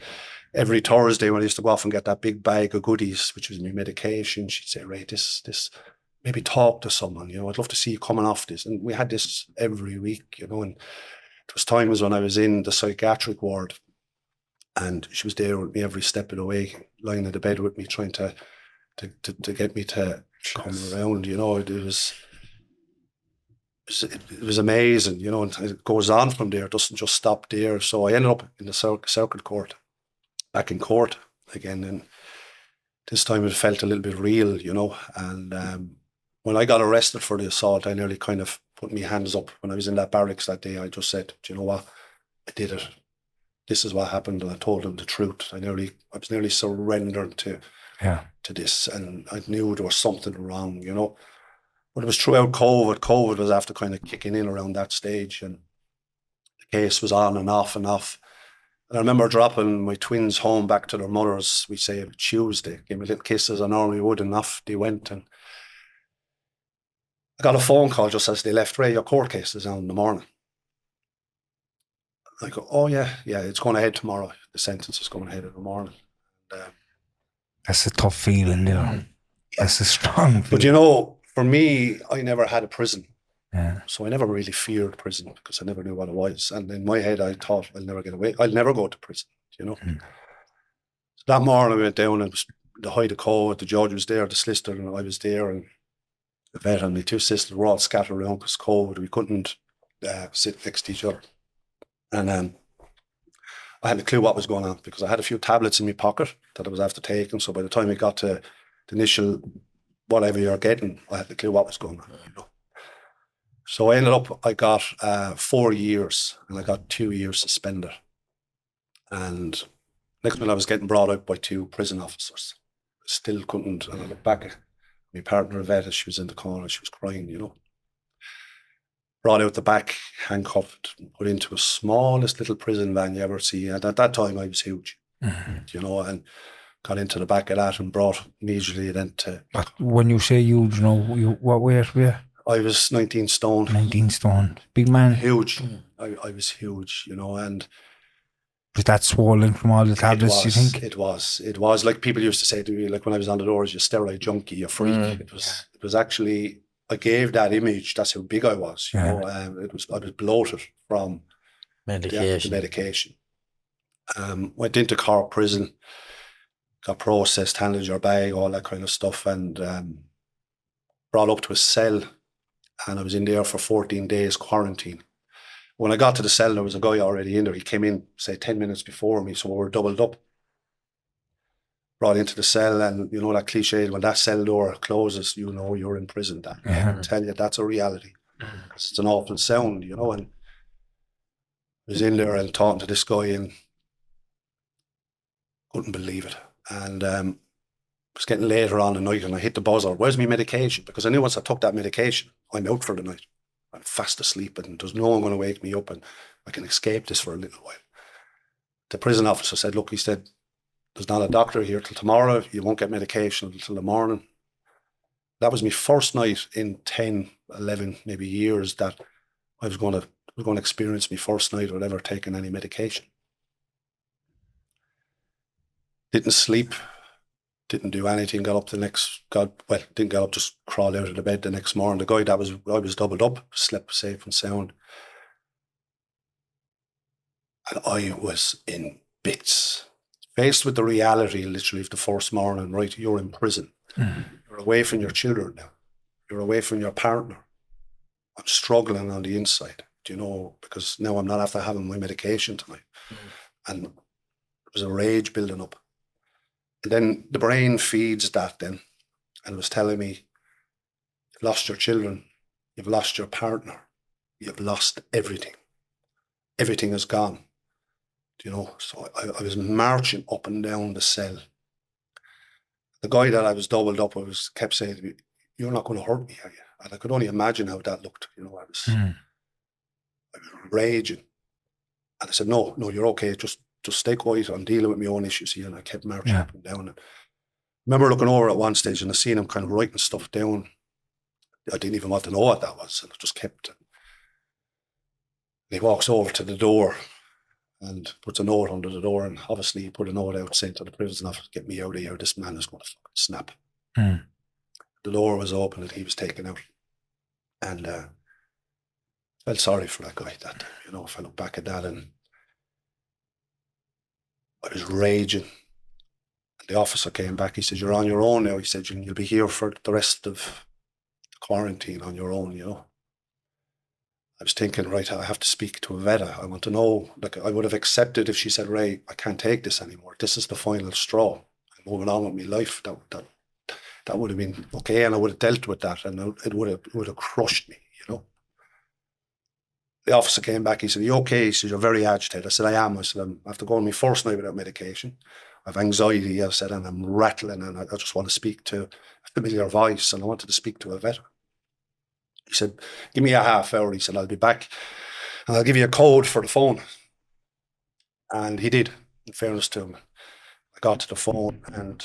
every Thursday when I used to go off and get that big bag of goodies, which was my medication, she'd say, Ray, this, maybe talk to someone, you know, I'd love to see you coming off this. And we had this every week, you know, and there was times when I was in the psychiatric ward and she was there with me every step of the way, lying in the bed with me, trying to get me to come around, you know. It was amazing, you know, and it goes on from there. It doesn't just stop there. So I ended up in the circuit court, back in court again, and this time it felt a little bit real, you know. And when I got arrested for the assault, I nearly kind of put my hands up. When I was in that barracks that day, I just said, do you know what? I did it. This is what happened, and I told them the truth. I was nearly surrendered to this, and I knew there was something wrong, you know. But it was throughout COVID. COVID was after kind of kicking in around that stage, and the case was on and off and off. And I remember dropping my twins home back to their mothers, we say Tuesday, gave me little kisses I normally would, and off they went. And I got a phone call just as they left. Ray, your court case is on in the morning. I go, oh yeah, it's going ahead tomorrow. The sentence is going ahead in the morning. And, that's a tough feeling, you know. That's a strong feeling. But you know, for me, I never had a prison. Yeah. So I never really feared prison because I never knew what it was. And in my head, I thought I'll never get away. I'll never go to prison, you know. So that morning I went down and it was the height of COVID. The judge was there, the solicitor, and I was there, and the vet and my two sisters were all scattered around because COVID. We couldn't sit next to each other. And I had a clue what was going on because I had a few tablets in my pocket that I was after taking. So by the time we got to the initial whatever you're getting, I had a clue what was going on, you know. So I got 4 years and I got 2 years suspended. And next minute I was getting brought out by 2 prison officers. Still couldn't, and I looked back at my partner, Avetta, she was in the corner, she was crying, you know. Brought out the back, handcuffed, put into a smallest little prison van you ever see. And at that time I was huge, you know, and got into the back of that and brought immediately then to... But when you say huge, you know, what weight were you? I was 19 stone. 19 stone. Big man. Huge. I was huge, you know, and... Was that swollen from all the tablets, you think? It was. Like people used to say to me, like when I was on the doors, you're steroid junkie, you're freak. It was actually... I gave that image. That's how big I was. You know, I was bloated from medication. The medication. Went into Cork prison, got processed, handed your bag, all that kind of stuff, and brought up to a cell. And I was in there for 14 days quarantine. When I got to the cell, there was a guy already in there. He came in, say, 10 minutes before me, so we were doubled up. brought into the cell, and you know that cliche, when that cell door closes, you know you're in prison. That I Yeah. can tell you that's a reality, because it's an awful sound, you know. And I was in there and talking to this guy and couldn't believe it. And it was getting later on the night, and I hit the buzzer. Where's my medication? Because I knew once I took that medication, I'm out for the night. I'm fast asleep, and there's no one going to wake me up, and I can escape this for a little while. The prison officer said, look, he said, there's not a doctor here till tomorrow. You won't get medication until the morning. That was my first night in 10, 11, maybe years that I was going to experience my first night without ever taking any medication. Didn't sleep, didn't do anything, didn't get up, just crawled out of the bed the next morning. The guy I was doubled up, slept safe and sound. And I was in bits. Faced with the reality, literally, of the first morning, right, you're in prison. You're away from your children now. You're away from your partner. I'm struggling on the inside, do you know, because now I'm not after having my medication tonight. And there was a rage building up. And then the brain feeds that then, and it was telling me, you've lost your children, you've lost your partner, you've lost everything. Everything is gone. You know, so I was marching up and down the cell. The guy that I was doubled up with kept saying to me, you're not going to hurt me, are you? And I could only imagine how that looked. You know, I was raging. And I said, no, you're okay. Just stay quiet. I'm dealing with my own issues here. And I kept marching up and down. And I remember looking over at one stage and I seen him kind of writing stuff down. I didn't even want to know what that was. And I just kept. And he walks over to the door and puts a note under the door, and obviously he put a note out saying to the prison officer, get me out of here, this man is going to fucking snap. The door was open and he was taken out. And I felt sorry for that guy that time, you know, if I look back at that. And I was raging. And the officer came back, he said, you're on your own now. He said, you'll be here for the rest of the quarantine on your own, you know. I was thinking, right, I have to speak to a vet. I want to know, like, I would have accepted if she said, Ray, I can't take this anymore. This is the final straw. I'm moving on with my life. That would have been okay, and I would have dealt with that, and it would have crushed me, you know. The officer came back, he said, are you okay? He said, you're very agitated. I said, I am. I said, I'm after going my first night without medication. I have anxiety, I said, and I'm rattling, and I just want to speak to a familiar voice, and I wanted to speak to a vet. He said, give me a half hour. He said, I'll be back and I'll give you a code for the phone. And he did, in fairness to him. I got to the phone and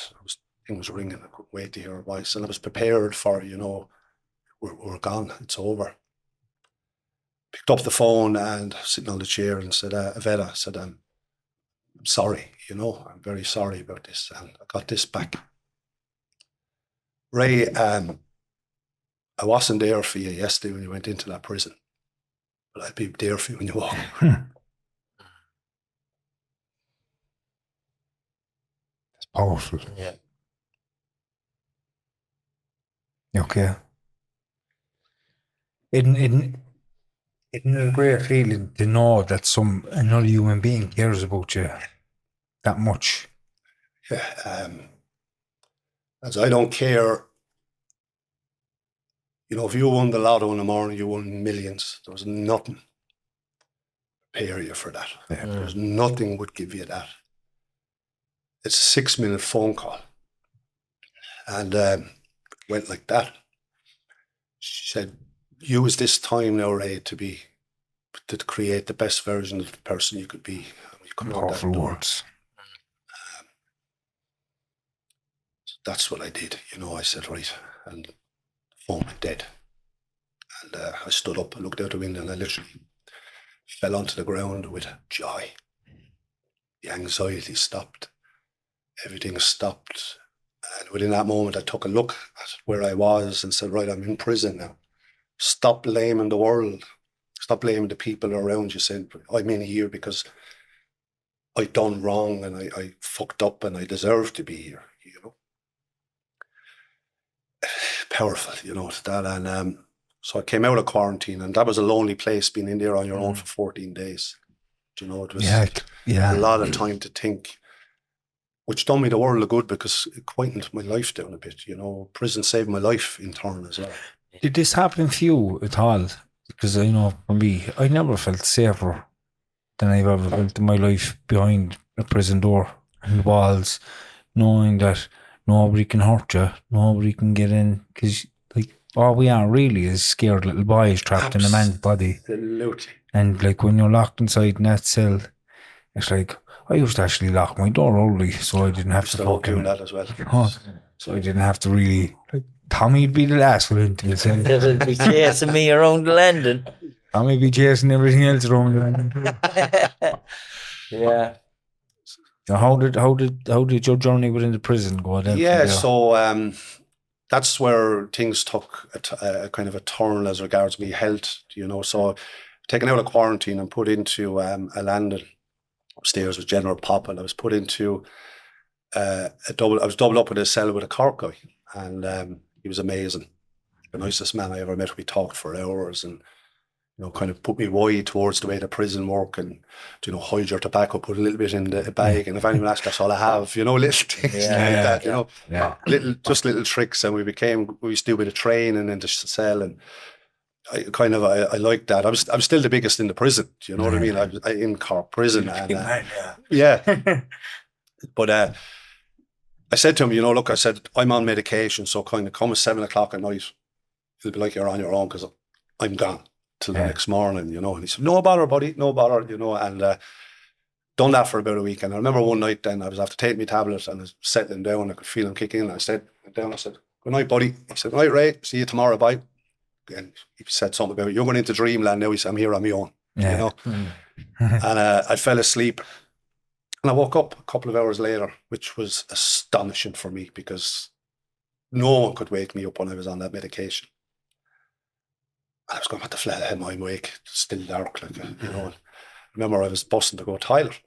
thing was ringing. I couldn't wait to hear her voice. And I was prepared for, you know, we're gone. It's over. Picked up the phone and sitting on the chair and said, Aveda, said, I'm sorry, you know, I'm very sorry about this. And I got this back. Ray, I wasn't there for you yesterday when you went into that prison, but I'll be there for you when you walk. It's powerful. Yeah. Okay. Isn't it a great feeling to know that another human being cares about you that much? Yeah. As I don't care. You know, if you won the lotto in the morning, you won millions. There was nothing to prepare you for that. Yeah. There's nothing would give you that. It's a 6-minute phone call. And it went like that. She said, use this time now, Ray, to create the best version of the person you could be. You come out Powerful that door. words. That's what I did. You know, I said, right. And the phone went dead. And I stood up and looked out the window and I literally fell onto the ground with joy. The anxiety stopped. Everything stopped. And within that moment, I took a look at where I was and said, right, I'm in prison now. Stop blaming the world. Stop blaming the people around you, saying, I'm in here because I done wrong and I fucked up and I deserve to be here, you know. Powerful, you know, that. And so I came out of quarantine, and that was a lonely place, being in there on your own for 14 days. You know, it was Yeah. a lot of time to think. which done me the world of good because it quietened my life down a bit. You know, prison saved my life in turn as well. Did this happen for you at all? Because I know for me, I never felt safer than I've ever felt in my life behind a prison door and the walls, knowing that nobody can hurt you, nobody can get in. Because like all we are really is scared little boys trapped in a man's body. Absolutely. And like when you're locked inside in that cell, it's like I used to actually lock my door early so I didn't have to Still doing fucking. that as well. So I didn't have to really. Like, Tommy'd be the last one into the cell. They'll be chasing me around London. Tommy be chasing everything else around. The Yeah. So how did your journey within the prison go then? Yeah, so that's where things took a kind of a turn as regards me health, you know. So taken out of quarantine and put into a landing upstairs with General Pop, and I was put into I was doubled up in a cell with a Cork guy, and he was amazing. The nicest man I ever met. We talked for hours and, you know, kind of put me wide towards the way the prison work and, you know, hide your tobacco, put a little bit in the bag, and if anyone asks, that's all I have, you know, little things like that, you know, little tricks. And we used to do a bit of training in the cell, and I liked that. I'm still the biggest in the prison, do you know what I mean? I was in Cork prison, and but I said to him, you know, look, I said, I'm on medication, so kind of come at 7 o'clock at night, it'll be like you're on your own because I'm gone till the next morning, you know. And he said, no bother, buddy, no bother, you know. And done that for about a week. And I remember one night then I was after taking my tablet and I was settling down. I could feel him kicking in. I said, good night, buddy. He said, right, Ray, see you tomorrow, bye. And he said something about, you're going into dreamland now. He said, I'm here on my own, you know. And I fell asleep. And I woke up a couple of hours later, which was astonishing for me because no one could wake me up when I was on that medication. I was going, what the flat am I awake? Still dark, like, you know. And I remember I was busting to go toilet.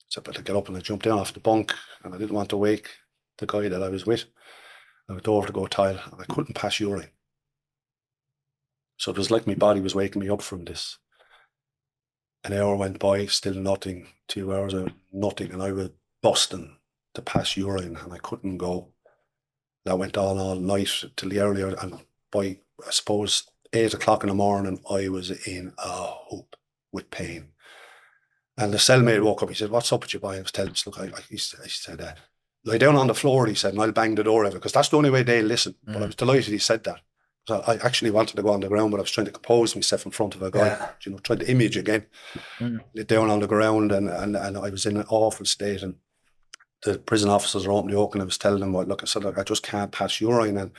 So I better get up, and I jumped down off the bunk, and I didn't want to wake the guy that I was with. I went over to go toilet, and I couldn't pass urine. So it was like my body was waking me up from this. An hour went by, still nothing. 2 hours, nothing. And I was busting to pass urine, and I couldn't go. That went on all night till the earlier, and by, I suppose, 8 o'clock in the morning, I was in a hoop with pain. And the cellmate woke up. He said, what's up with you, boy? I was telling him, look, he said, lie down on the floor, he said, and I'll bang the door out, because that's the only way they'll listen. But I was delighted he said that. So I actually wanted to go on the ground, but I was trying to compose myself in front of a guy, you know, trying to image again. Lay down on the ground, and I was in an awful state. And the prison officers were opening the oak, and I was telling them, look, I said, look, I just can't pass urine, and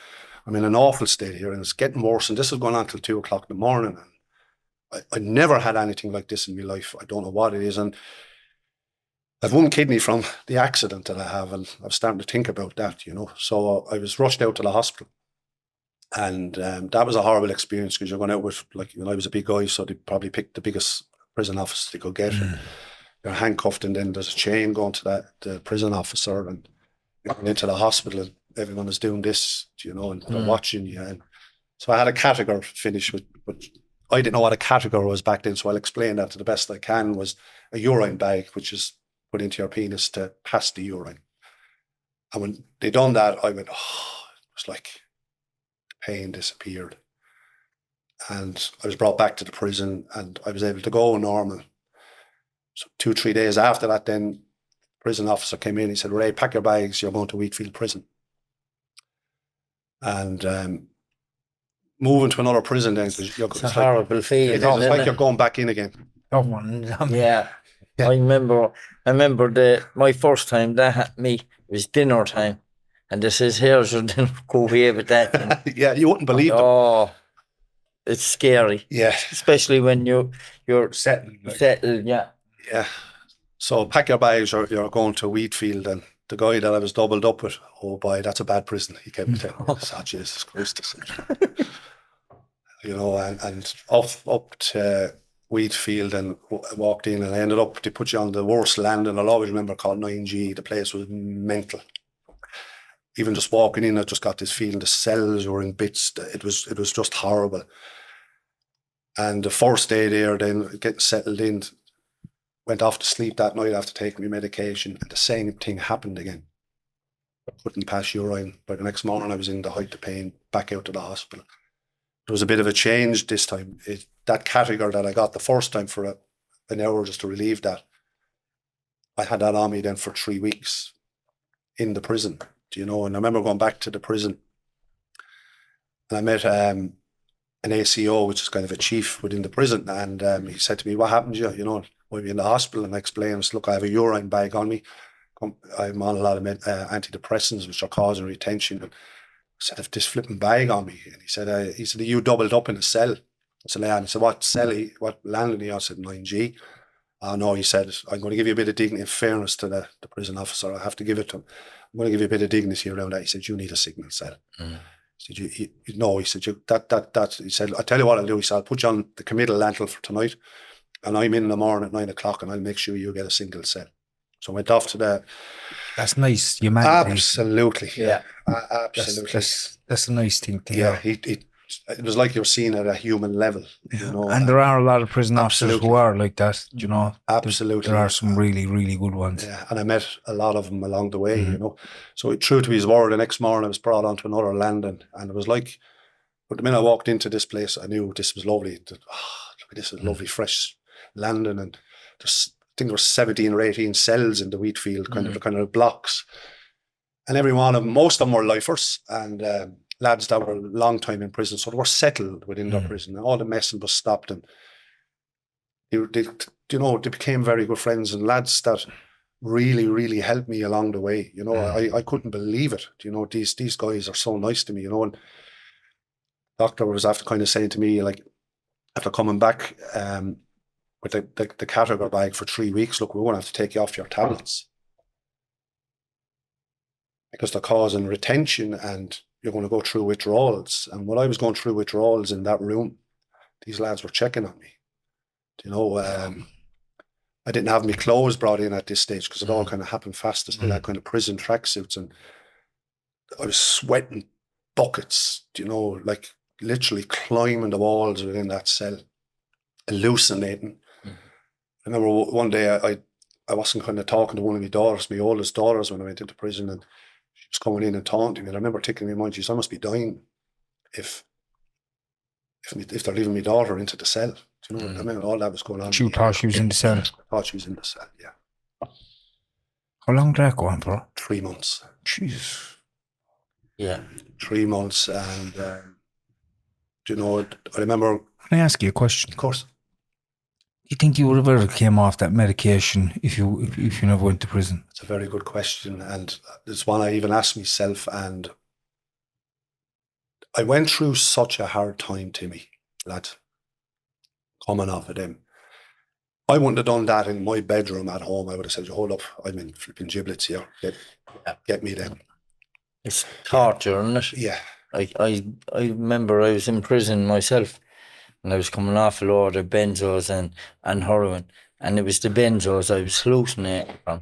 I'm in an awful state here, and it's getting worse. And this is going on till 2 o'clock in the morning. And I never had anything like this in my life. I don't know what it is. And I've one kidney from the accident that I have, and I'm starting to think about that, you know. So I was rushed out to the hospital. And that was a horrible experience because you're going out with, like, you know, I was a big guy, so they probably picked the biggest prison officer they could get. And you're handcuffed, and then there's a chain going to the prison officer, and you're going into the hospital, and everyone is doing this, you know, and they're watching you. And so I had a category finish with, but I didn't know what a category was back then, so I'll explain that to the best I can. Was a urine bag, which is put into your penis to pass the urine. And when they done that, I went, oh, it was like pain disappeared. And I was brought back to the prison, and I was able to go normal. So 2-3 days after that, then the prison officer came in. He said, Ray, pack your bags, you're going to Wheatfield prison. And moving to another prison then, because it's a horrible feeling. It's like you're going back in again. Yeah. I remember my first time that happened to me was dinner time. And they says, here's your dinner, go away with that. Yeah, you wouldn't believe it. Oh, it's scary. Yeah. Especially when you're settled. Yeah. Yeah. So pack your bags, you're going to Wheatfield. And the guy that I was doubled up with, oh boy, that's a bad prison. He kept telling me, oh, Jesus Christ. You know, and up to Wheatfield, and walked in, and I ended up, they put you on the worst landing I'll always remember, called 9G. The place was mental. Even just walking in, I just got this feeling the cells were in bits. It was just horrible. And the first day there, then getting settled in, went off to sleep that night after taking my medication, and the same thing happened again. I couldn't pass urine. By the next morning, I was in the height of pain, back out to the hospital. There was a bit of a change this time. That catheter that I got the first time for an hour just to relieve that, I had that on me then for 3 weeks in the prison, and I remember going back to the prison, and I met an ACO, which is kind of a chief within the prison, and he said to me, "What happened to you? Were you in the hospital?" And I explained, "Look, I have a urine bag on me. I'm on a lot of antidepressants, which are causing retention." And I said, "I've this flipping bag on me." And he said, "Are you doubled up in a cell?" I said, "Yeah." And he said, "What cell? What landing are you?" I said, "9G. Oh, no," he said, "I'm going to give you a bit of dignity and fairness to the prison officer. I have to give it to him. I'm going to give you a bit of dignity around that." He said, "You need a signal cell." He said, "No," he said, he said, "I'll tell you what I'll do." He said, "I'll put you on the committal lentil for tonight, and I'm in the morning at 9 o'clock, and I'll make sure you get a single cell." So I went off to the... That's nice. Humanity. Absolutely. Yeah. Absolutely. That's a nice thing to Yeah, hear. it was like you're seeing at a human level, And there are a lot of prison officers Absolutely. who are like that, Absolutely. There are some really, really good ones. Yeah, and I met a lot of them along the way, So true to his word, the next morning I was brought onto another landing, and it was like, but the minute I walked into this place, I knew this was lovely. This is lovely, fresh landing, and I think there were 17 or 18 cells in the wheat field, kind of blocks, and every one of them, most of them were lifers, and lads that were a long time in prison, so they were settled within their prison, and all the messing was stopped, and they became very good friends, and lads that really, really helped me along the way. I couldn't believe it. These guys are so nice to me. And doctor was after kind of saying to me, like, after coming back with the catheter bag for 3 weeks, "Look, we're going to have to take you off your tablets because they're causing retention, and you're going to go through withdrawals." And when I was going through withdrawals in that room, these lads were checking on me. I didn't have my clothes brought in at this stage because it all kind of happened fast. I still had kind of prison tracksuits, and I was sweating buckets, like literally climbing the walls within that cell, hallucinating. I remember one day I wasn't kind of talking to one of my daughters, my oldest daughters, when I went into prison, and she was coming in and talking to me. And I remember thinking in my mind, "Geez, I must be dying if they're leaving my daughter into the cell." I mean, all that was going on. You thought she was in the cell? I thought she was in the cell, yeah. How long did that go on for? 3 months. Jesus. Yeah. 3 months, and I remember... Can I ask you a question? Of course. Do you think you would have ever came off that medication if you never went to prison? It's a very good question, and it's one I even asked myself, and I went through such a hard time, Timmy, lad, coming off of them. I wouldn't have done that in my bedroom at home. I would have said, "Hold up, I'm in flipping giblets here. Get me then." It's torture, isn't it? Yeah. I remember I was in prison myself, and I was coming off a load of benzos and heroin, and it was the benzos I was hallucinating from.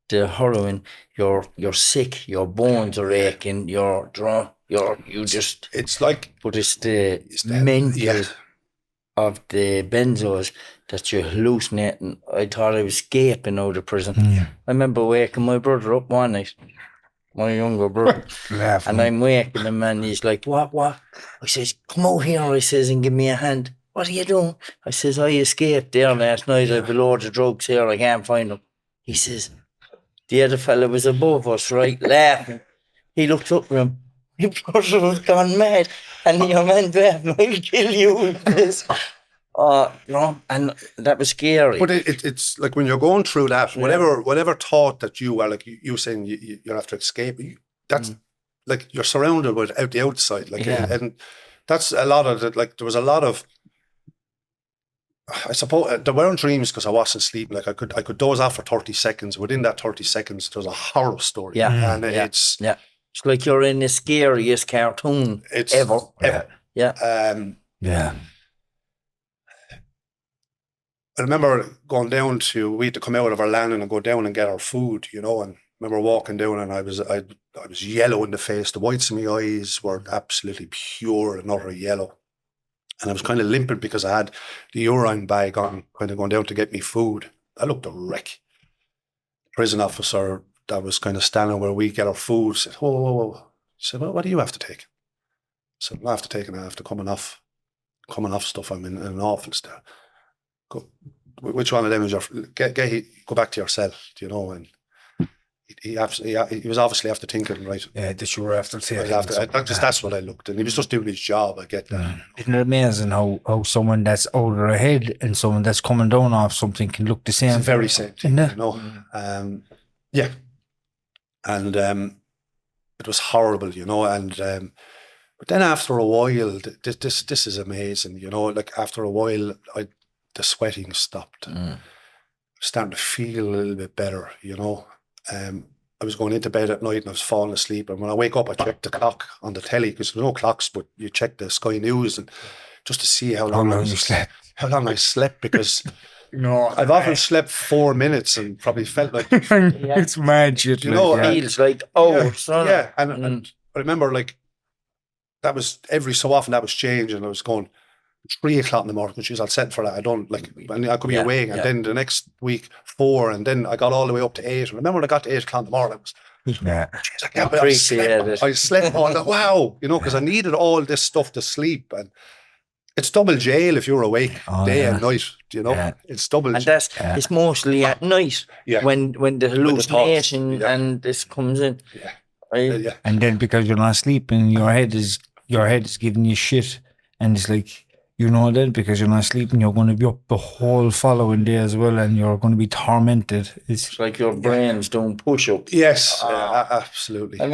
The heroin, you're sick, your bones are aching, you're drunk, It's like... But it's the mental of the benzos that you're hallucinating. I thought I was escaping out of prison. Yeah. I remember waking my brother up one night, my younger brother, and I'm waking him, and he's like, what? I says, "Come out here," I says, "and give me a hand." "What are you doing?" I says, "I escaped there last night. I've a load of drugs here. I can't find them." He says, the other fella was above us, right, laughing. He looked up at him. "Your brother was gone mad, and your man laughing, I'll kill you." And that was scary. But it's like when you're going through that, whatever thought that you are, like you saying you're after escape, that's like you're surrounded with out the outside, like, and that's a lot of it. Like there was a lot of, I suppose there weren't dreams because I wasn't sleeping. Like I could doze off for 30 seconds. Within that 30 seconds, there's a horror story. Yeah. And it's like you're in the scariest cartoon ever. Yeah. I remember going down we had to come out of our landing and go down and get our food, and I remember walking down, and I was yellow in the face. The whites of my eyes were absolutely pure and utter yellow. And I was kind of limping because I had the urine bag on, kind of going down to get me food. looked a wreck. Prison officer that was kind of standing where we get our food said, whoa, whoa, whoa. He said, well, what do you have to take? I said, I have to take it after coming off stuff. I'm in an office there. Go, which one of them is your, go back to your cell, you know, and he was obviously after thinking, right? Yeah, that you were after taking. That's what I looked, and he was just doing his job. I get that. Isn't it amazing how someone that's over ahead and someone that's coming down off something can look the same? It's the very same thing, Isn't it? you know. Yeah, and it was horrible, you know. And but then after a while, this is amazing, you know. Like after a while, the sweating stopped. Starting to feel a little bit better, you know. I was going into bed at night and I was falling asleep. And when I wake up, I check the clock on the telly because there's no clocks, but you check the Sky News and just to see how long I slept. How long I slept, because I've often slept 4 minutes and probably felt like it's mad shit. You know, It feels like yeah. And I remember like that was every so often that was changing. I was going 3 o'clock in the morning, which is I'll set for that. I don't like, I could be awake, and then the next week 4, and then I got all the way up to 8. And remember when I got to 8 o'clock in the morning, I slept all that. Wow, you know, because I needed all this stuff to sleep, and it's double jail if you're awake day and night. You know, it's double. And that's it's mostly at night when the hallucination and this comes in. And then because you're not sleeping, your head is giving you shit, and it's like, you know that because you're not sleeping, you're going to be up the whole following day as well, and you're going to be tormented. It's like your brain's doing push-ups. Yes, absolutely. I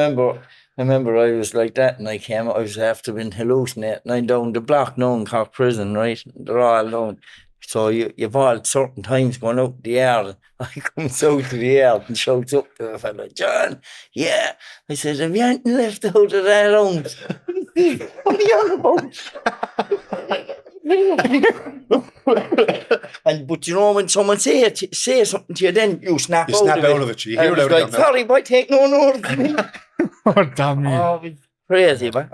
remember I was like that, and I was after been hallucinating. I'm down the block now in Cork Prison, right? They're all alone. So you've all certain times going out the yard. I comes out to the yard and shouts up to the fella, John, yeah. I said, have you anything left out of that home? What are you on about? But you know, when someone say something to you, then you snap out of it. You hear it out of it. Sorry, boy, take no notice. Oh, damn you. Oh, it was crazy, man.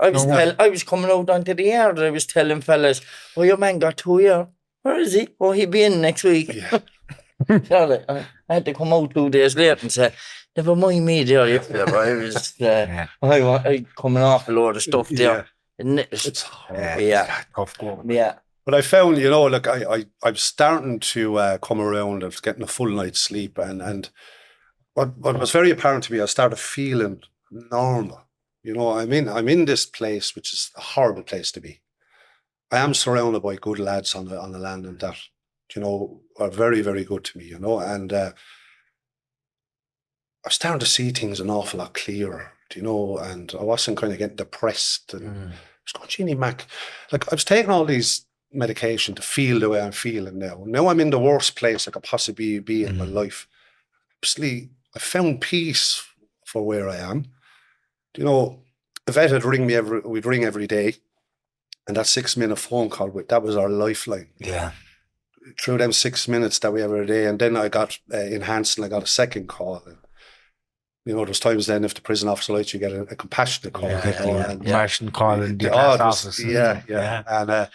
I was coming out onto the yard. I was telling fellas, oh, your man got 2 years. Where is he? Oh, he'll be in next week. Yeah. I had to come out 2 days later and say, never mind me there yesterday, but I was I coming off a load of stuff there. It's tough going. Yeah. But I found, you know, like I'm starting to come around of getting a full night's sleep, and what was very apparent to me, I started feeling normal. You know, I'm in this place, which is a horrible place to be. I am surrounded by good lads on the land, and that, you know, are very, very good to me, you know, and I'm starting to see things an awful lot clearer, you know, and I wasn't kind of getting depressed. And I was going, Jeannie Mac, like I was taking all these medication to feel the way I'm feeling now. Now I'm in the worst place I could possibly be in my life. Obviously, I found peace for where I am. You know, the vet would ring every day. And that 6-minute phone call, that was our lifeline. Yeah. Through them 6 minutes that we have every day. And then I got enhanced and I got a second call. And, you know, there's times then if the prison officer lets you get a compassionate call. Compassionate call in the office. Yeah. And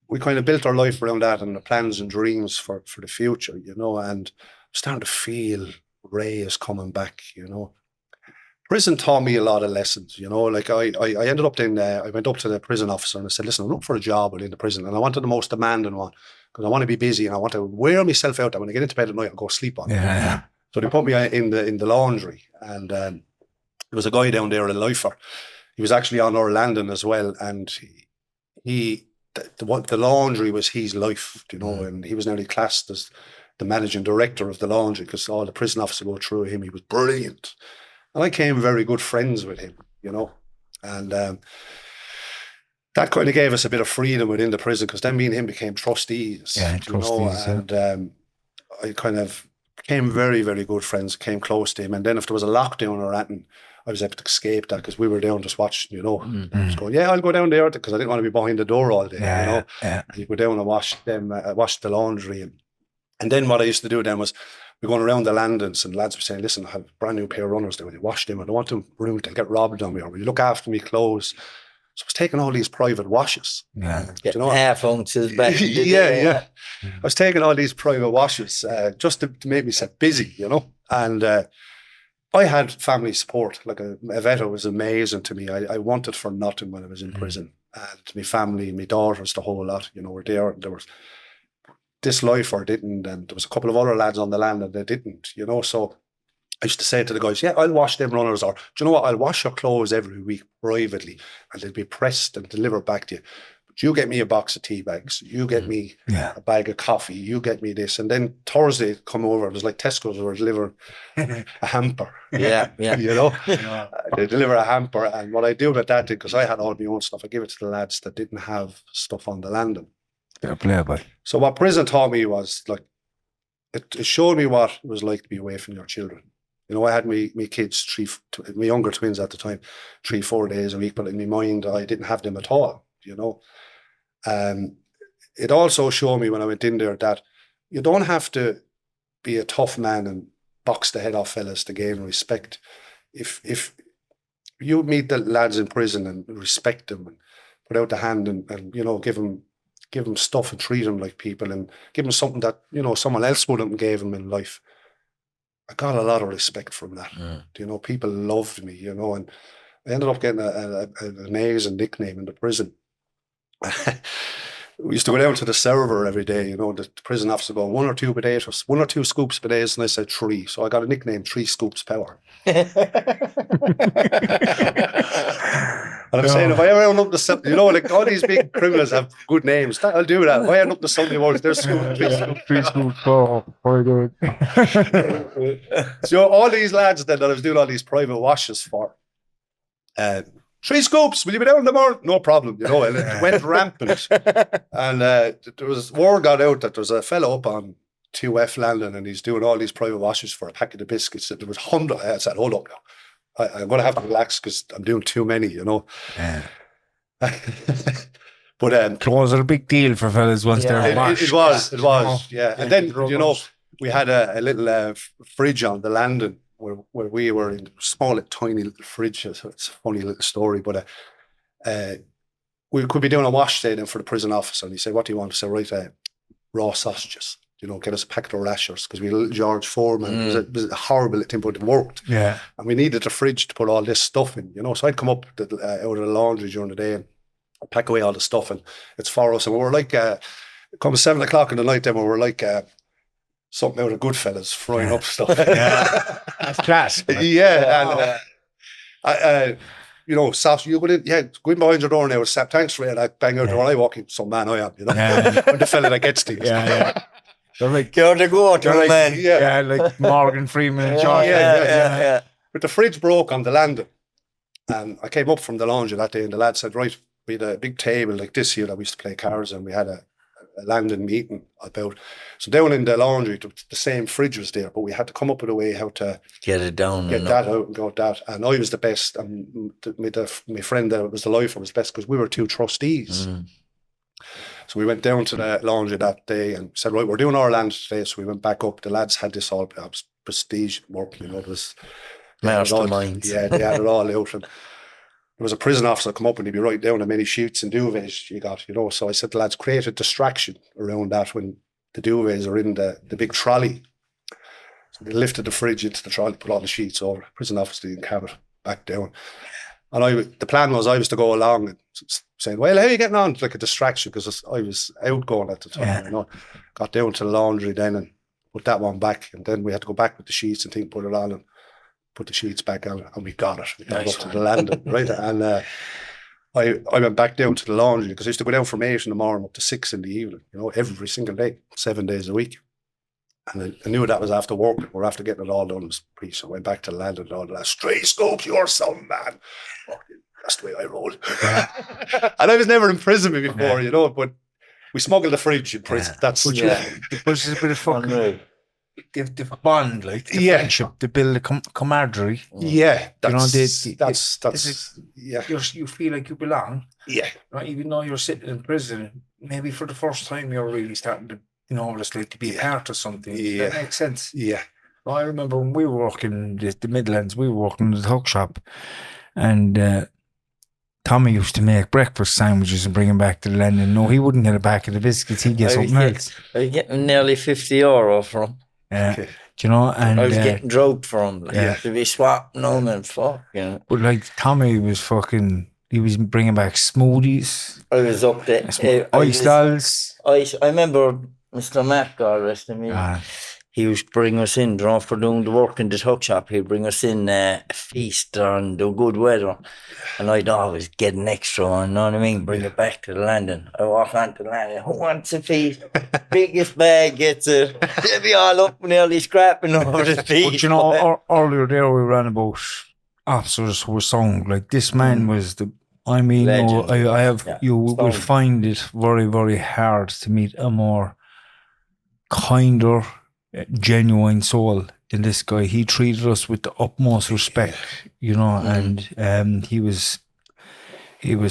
we kind of built our life around that and the plans and dreams for the future, you know. And I'm starting to feel Ray is coming back, you know. Prison taught me a lot of lessons, you know, like I ended up I went up to the prison officer and I said, listen, I'm looking for a job within the prison and I wanted the most demanding one because I want to be busy and I want to wear myself out that when I get into bed at night, I'll go sleep on it. Yeah. So they put me in the laundry, and there was a guy down there, a lifer. He was actually on our landing as well, and the laundry was his life, you know, and he was nearly classed as the managing director of the laundry because all the prison officers go through him. He was brilliant. And I became very good friends with him, you know, and that kind of gave us a bit of freedom within the prison because then me and him became trustees, you know, and I kind of became very, very good friends, came close to him. And then if there was a lockdown or anything, I was able to escape that because we were down just watching, you know. I was going, I'll go down there because I didn't want to be behind the door all day, you know. And you go down and wash the laundry. And then what I used to do then was, we're going around the landings and lads were saying, listen, I have a brand new pair of runners there. Will you wash them? I don't want them ruined. They'll get robbed on me. Or will you look after me clothes? So I was taking all these private washes. Yeah. Getting you know, half ounces back. in the yeah, day. yeah. I was taking all these private washes just to make myself busy, you know. And I had family support. Like a vet was amazing to me. I wanted for nothing when I was in prison. And my family, my daughters, the whole lot, you know, were there. There was this lifer didn't, and there was a couple of other lads on the land and they didn't, you know. So I used to say to the guys, yeah, I'll wash them runners, or do you know what? I'll wash your clothes every week privately and they'll be pressed and delivered back to you. But you get me a box of tea bags, you get me a bag of coffee, you get me this. And then Thursday come over, it was like Tesco's were delivering a hamper. Yeah, yeah. You know, they deliver a hamper. And what I do with that, because I had all my own stuff, I give it to the lads that didn't have stuff on the landing. Fair play, boy. So what prison taught me was, like, it showed me what it was like to be away from your children. You know, I had my kids, my younger twins at the time, 3-4 days a week, but in my mind, I didn't have them at all, you know. It also showed me when I went in there that you don't have to be a tough man and box the head off fellas to gain respect. If you meet the lads in prison and respect them and put out the hand and you know, give them stuff and treat them like people and give them something that, you know, someone else wouldn't give them in life, I got a lot of respect from that. You know, people loved me, you know, and I ended up getting an amazing nickname in the prison. We used to go down to the server every day, you know, the prison officer go, 1 or 2 potatoes, 1 or 2 scoops potatoes, and I said 3. So I got a nickname, 3 Scoops Power. And I'm saying, if I ever end up to, you know, like all these big criminals have good names, I'll do that. If I end up to Sunday morning, there's Scoops, 3 Scoops. Very good. So all these lads then that I was doing all these private washes for, 3 scoops, will you be down tomorrow? No problem, you know, and it went rampant. And there was word got out that there was a fellow up on 2F landing and he's doing all these private washes for a packet of biscuits. There was 100. I said, hold up now. I'm going to have to relax because I'm doing too many, you know. Yeah. But clothes are a big deal for fellas once they're washed. It was, yeah. And then, you know, we had a little fridge on the landing where we were in small, tiny little fridge. So it's a funny little story, but we could be doing a wash day then for the prison officer, and he said, what do you want? I said, right, raw sausages, you know, get us a packet of rashers, because we had a little George Foreman. It was a horrible little thing, but it worked. Yeah. And we needed a fridge to put all this stuff in, you know. So I'd come up out of the laundry during the day and I'd pack away all the stuff, and it's for us. And we were like, come 7 o'clock in the night, then we were like, something out of Goodfellas, frying up stuff. Yeah. That's class. Yeah. And, you know, sausage, you go in, go in behind your door now, thanks for it, and I bang out the door, I walk in, some man I am, you know. I'm the fella that gets things. Yeah. They're like, You're the go-to man. Yeah, like Morgan Freeman and Josh. Yeah. But the fridge broke on the landing, and I came up from the laundry that day, and the lad said, right, we had a big table like this here that we used to play cards, and we had a landing meeting about. So down in the laundry, the same fridge was there, but we had to come up with a way how to get it down, get that out and go with that. And I was the best, and my friend that was the lifer was best because we were 2 trustees. So we went down to the laundry that day and said, right, we're doing our land today. So we went back up. The lads had this all prestige work, you know. It was masterminds. Yeah, they had it all out. And there was a prison officer come up and he'd be writing down how many sheets and duvets you got, you know. So I said to the lads, create a distraction around that when the duvets are in the big trolley. So they lifted the fridge into the trolley, put all the sheets over. Prison officer didn't have it back down. And the plan was I was to go along and saying, well, how are you getting on? Like a distraction, because I was outgoing at the time, you know. Got down to the laundry then and put that one back. And then we had to go back with the sheets and put it on and put the sheets back on, and we got it. We got up to the landing, right? And I went back down to the laundry because I used to go down from 8 in the morning up to 6 in the evening, you know, every single day, 7 days a week. And I knew that was after work. We're after getting it all done. It was pretty, so I went back to the landing and all that. 3 scopes, you're some man. Oh, that's the way I rolled. And I was never in prison before, you know, but we smuggled a fridge in prison. That's Which is a bit of fucking the bond, like the friendship, to build a camaraderie. Yeah, that's you feel like you belong. Yeah, right. Even though you're sitting in prison, maybe for the first time you're really starting to, you know, just like to be a part of something. Yeah, that makes sense. Yeah. Well, I remember when we were working in the Midlands, we were working in the tuck shop, and Tommy used to make breakfast sandwiches and bring them back to the landing. No, he wouldn't get a pack of the biscuits. He'd get something else. I was getting nearly €50 from. Yeah. Okay. Do you know? And I was getting drugged from. Like, yeah. to be swapping them and fuck. You know. But like Tommy was fucking. He was bringing back smoothies, I was up there. ice dolls. I remember Mr. Matt, God rest him. He used to bring us in, for doing the work in the tuck shop. He'd bring us in a feast on the good weather. And I'd always get an extra one, you know what I mean? Bring it back to the landing. I walk onto the landing. Who wants a feast? Biggest bag gets it. They'd be all up nearly scrapping over the feast. But you know, earlier there we ran about officers who were sound. Like this man was the. I mean, no, Legend. I have. Yeah, You will sound. find it very, very hard to meet a more kinder, genuine soul than this guy. He treated us with the utmost respect, you know, and he was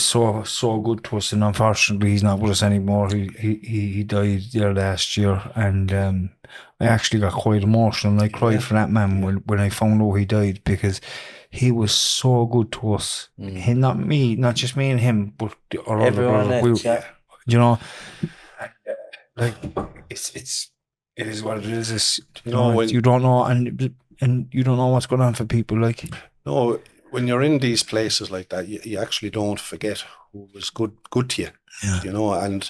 so good to us. And unfortunately, he's not with us anymore. He died there last year, and I actually got quite emotional. And I cried for that man when I found out he died, because he was so good to us. He, not just me and him, but our other brothers. You know, like it is what it is. It's, you know, you don't know, and you don't know what's going on for people. Like, no, when you're in these places like that, you actually don't forget who was good to you. Yeah. You know, and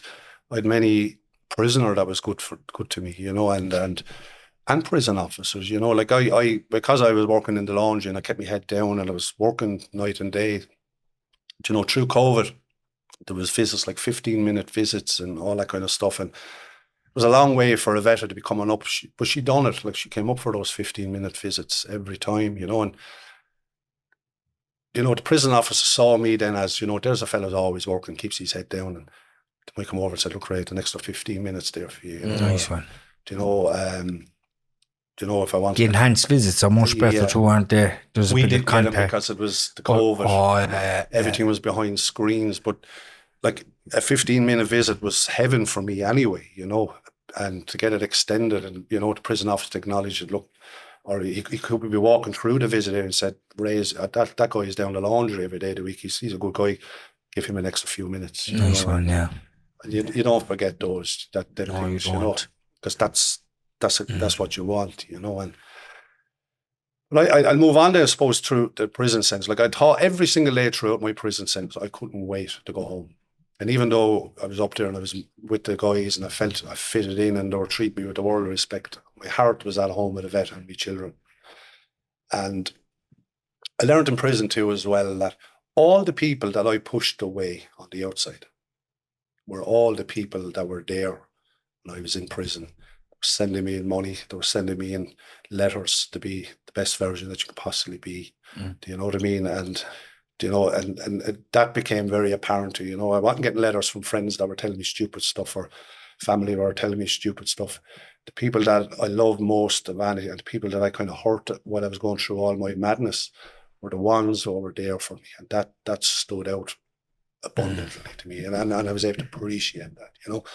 I had many prisoner that was good to me. You know, and prison officers. You know, like I because I was working in the laundry and I kept my head down and I was working night and day. You know, through COVID, there was visits like 15-minute visits and all that kind of stuff, and it was a long way for a veteran to be coming up, but she done it. Like, she came up for those 15-minute visits every time, you know. And, you know, the prison officer saw me then as, you know, there's a fellow always working, keeps his head down, and they might come over and say, look, right, an extra 15 minutes there for you. You know? nice one. Do you know, if I want the enhanced visits are much better too, aren't they? There's a we bit didn't of get them contact because it was the COVID. Everything was behind screens, but like a 15-minute visit was heaven for me anyway, you know. And to get it extended, and, you know, the prison officer acknowledged it, look, or he could be walking through the visit and said, Ray's, that guy is down the laundry every day of the week. He's a good guy. Give him an extra few minutes. Nice one, yeah. And you don't forget those things, you know, because that's what you want, you know. And but I'll move on then, I suppose, through the prison sentence. Like, I thought every single day throughout my prison sentence, I couldn't wait to go home. And even though I was up there and I was with the guys and I felt I fitted in and they were treating me with the world of respect, my heart was at home with a vet and my children. And I learned in prison too as well that all the people that I pushed away on the outside were all the people that were there when I was in prison. They were sending me in money, they were sending me in letters to be the best version that you could possibly be. Do you know what I mean? And you know, and that became very apparent to you know. I wasn't getting letters from friends that were telling me stupid stuff, or family were telling me stupid stuff. The people that I loved most of any, and the people that I kind of hurt when I was going through all my madness, were the ones who were there for me, and that stood out abundantly to me, and I was able to appreciate that, you know.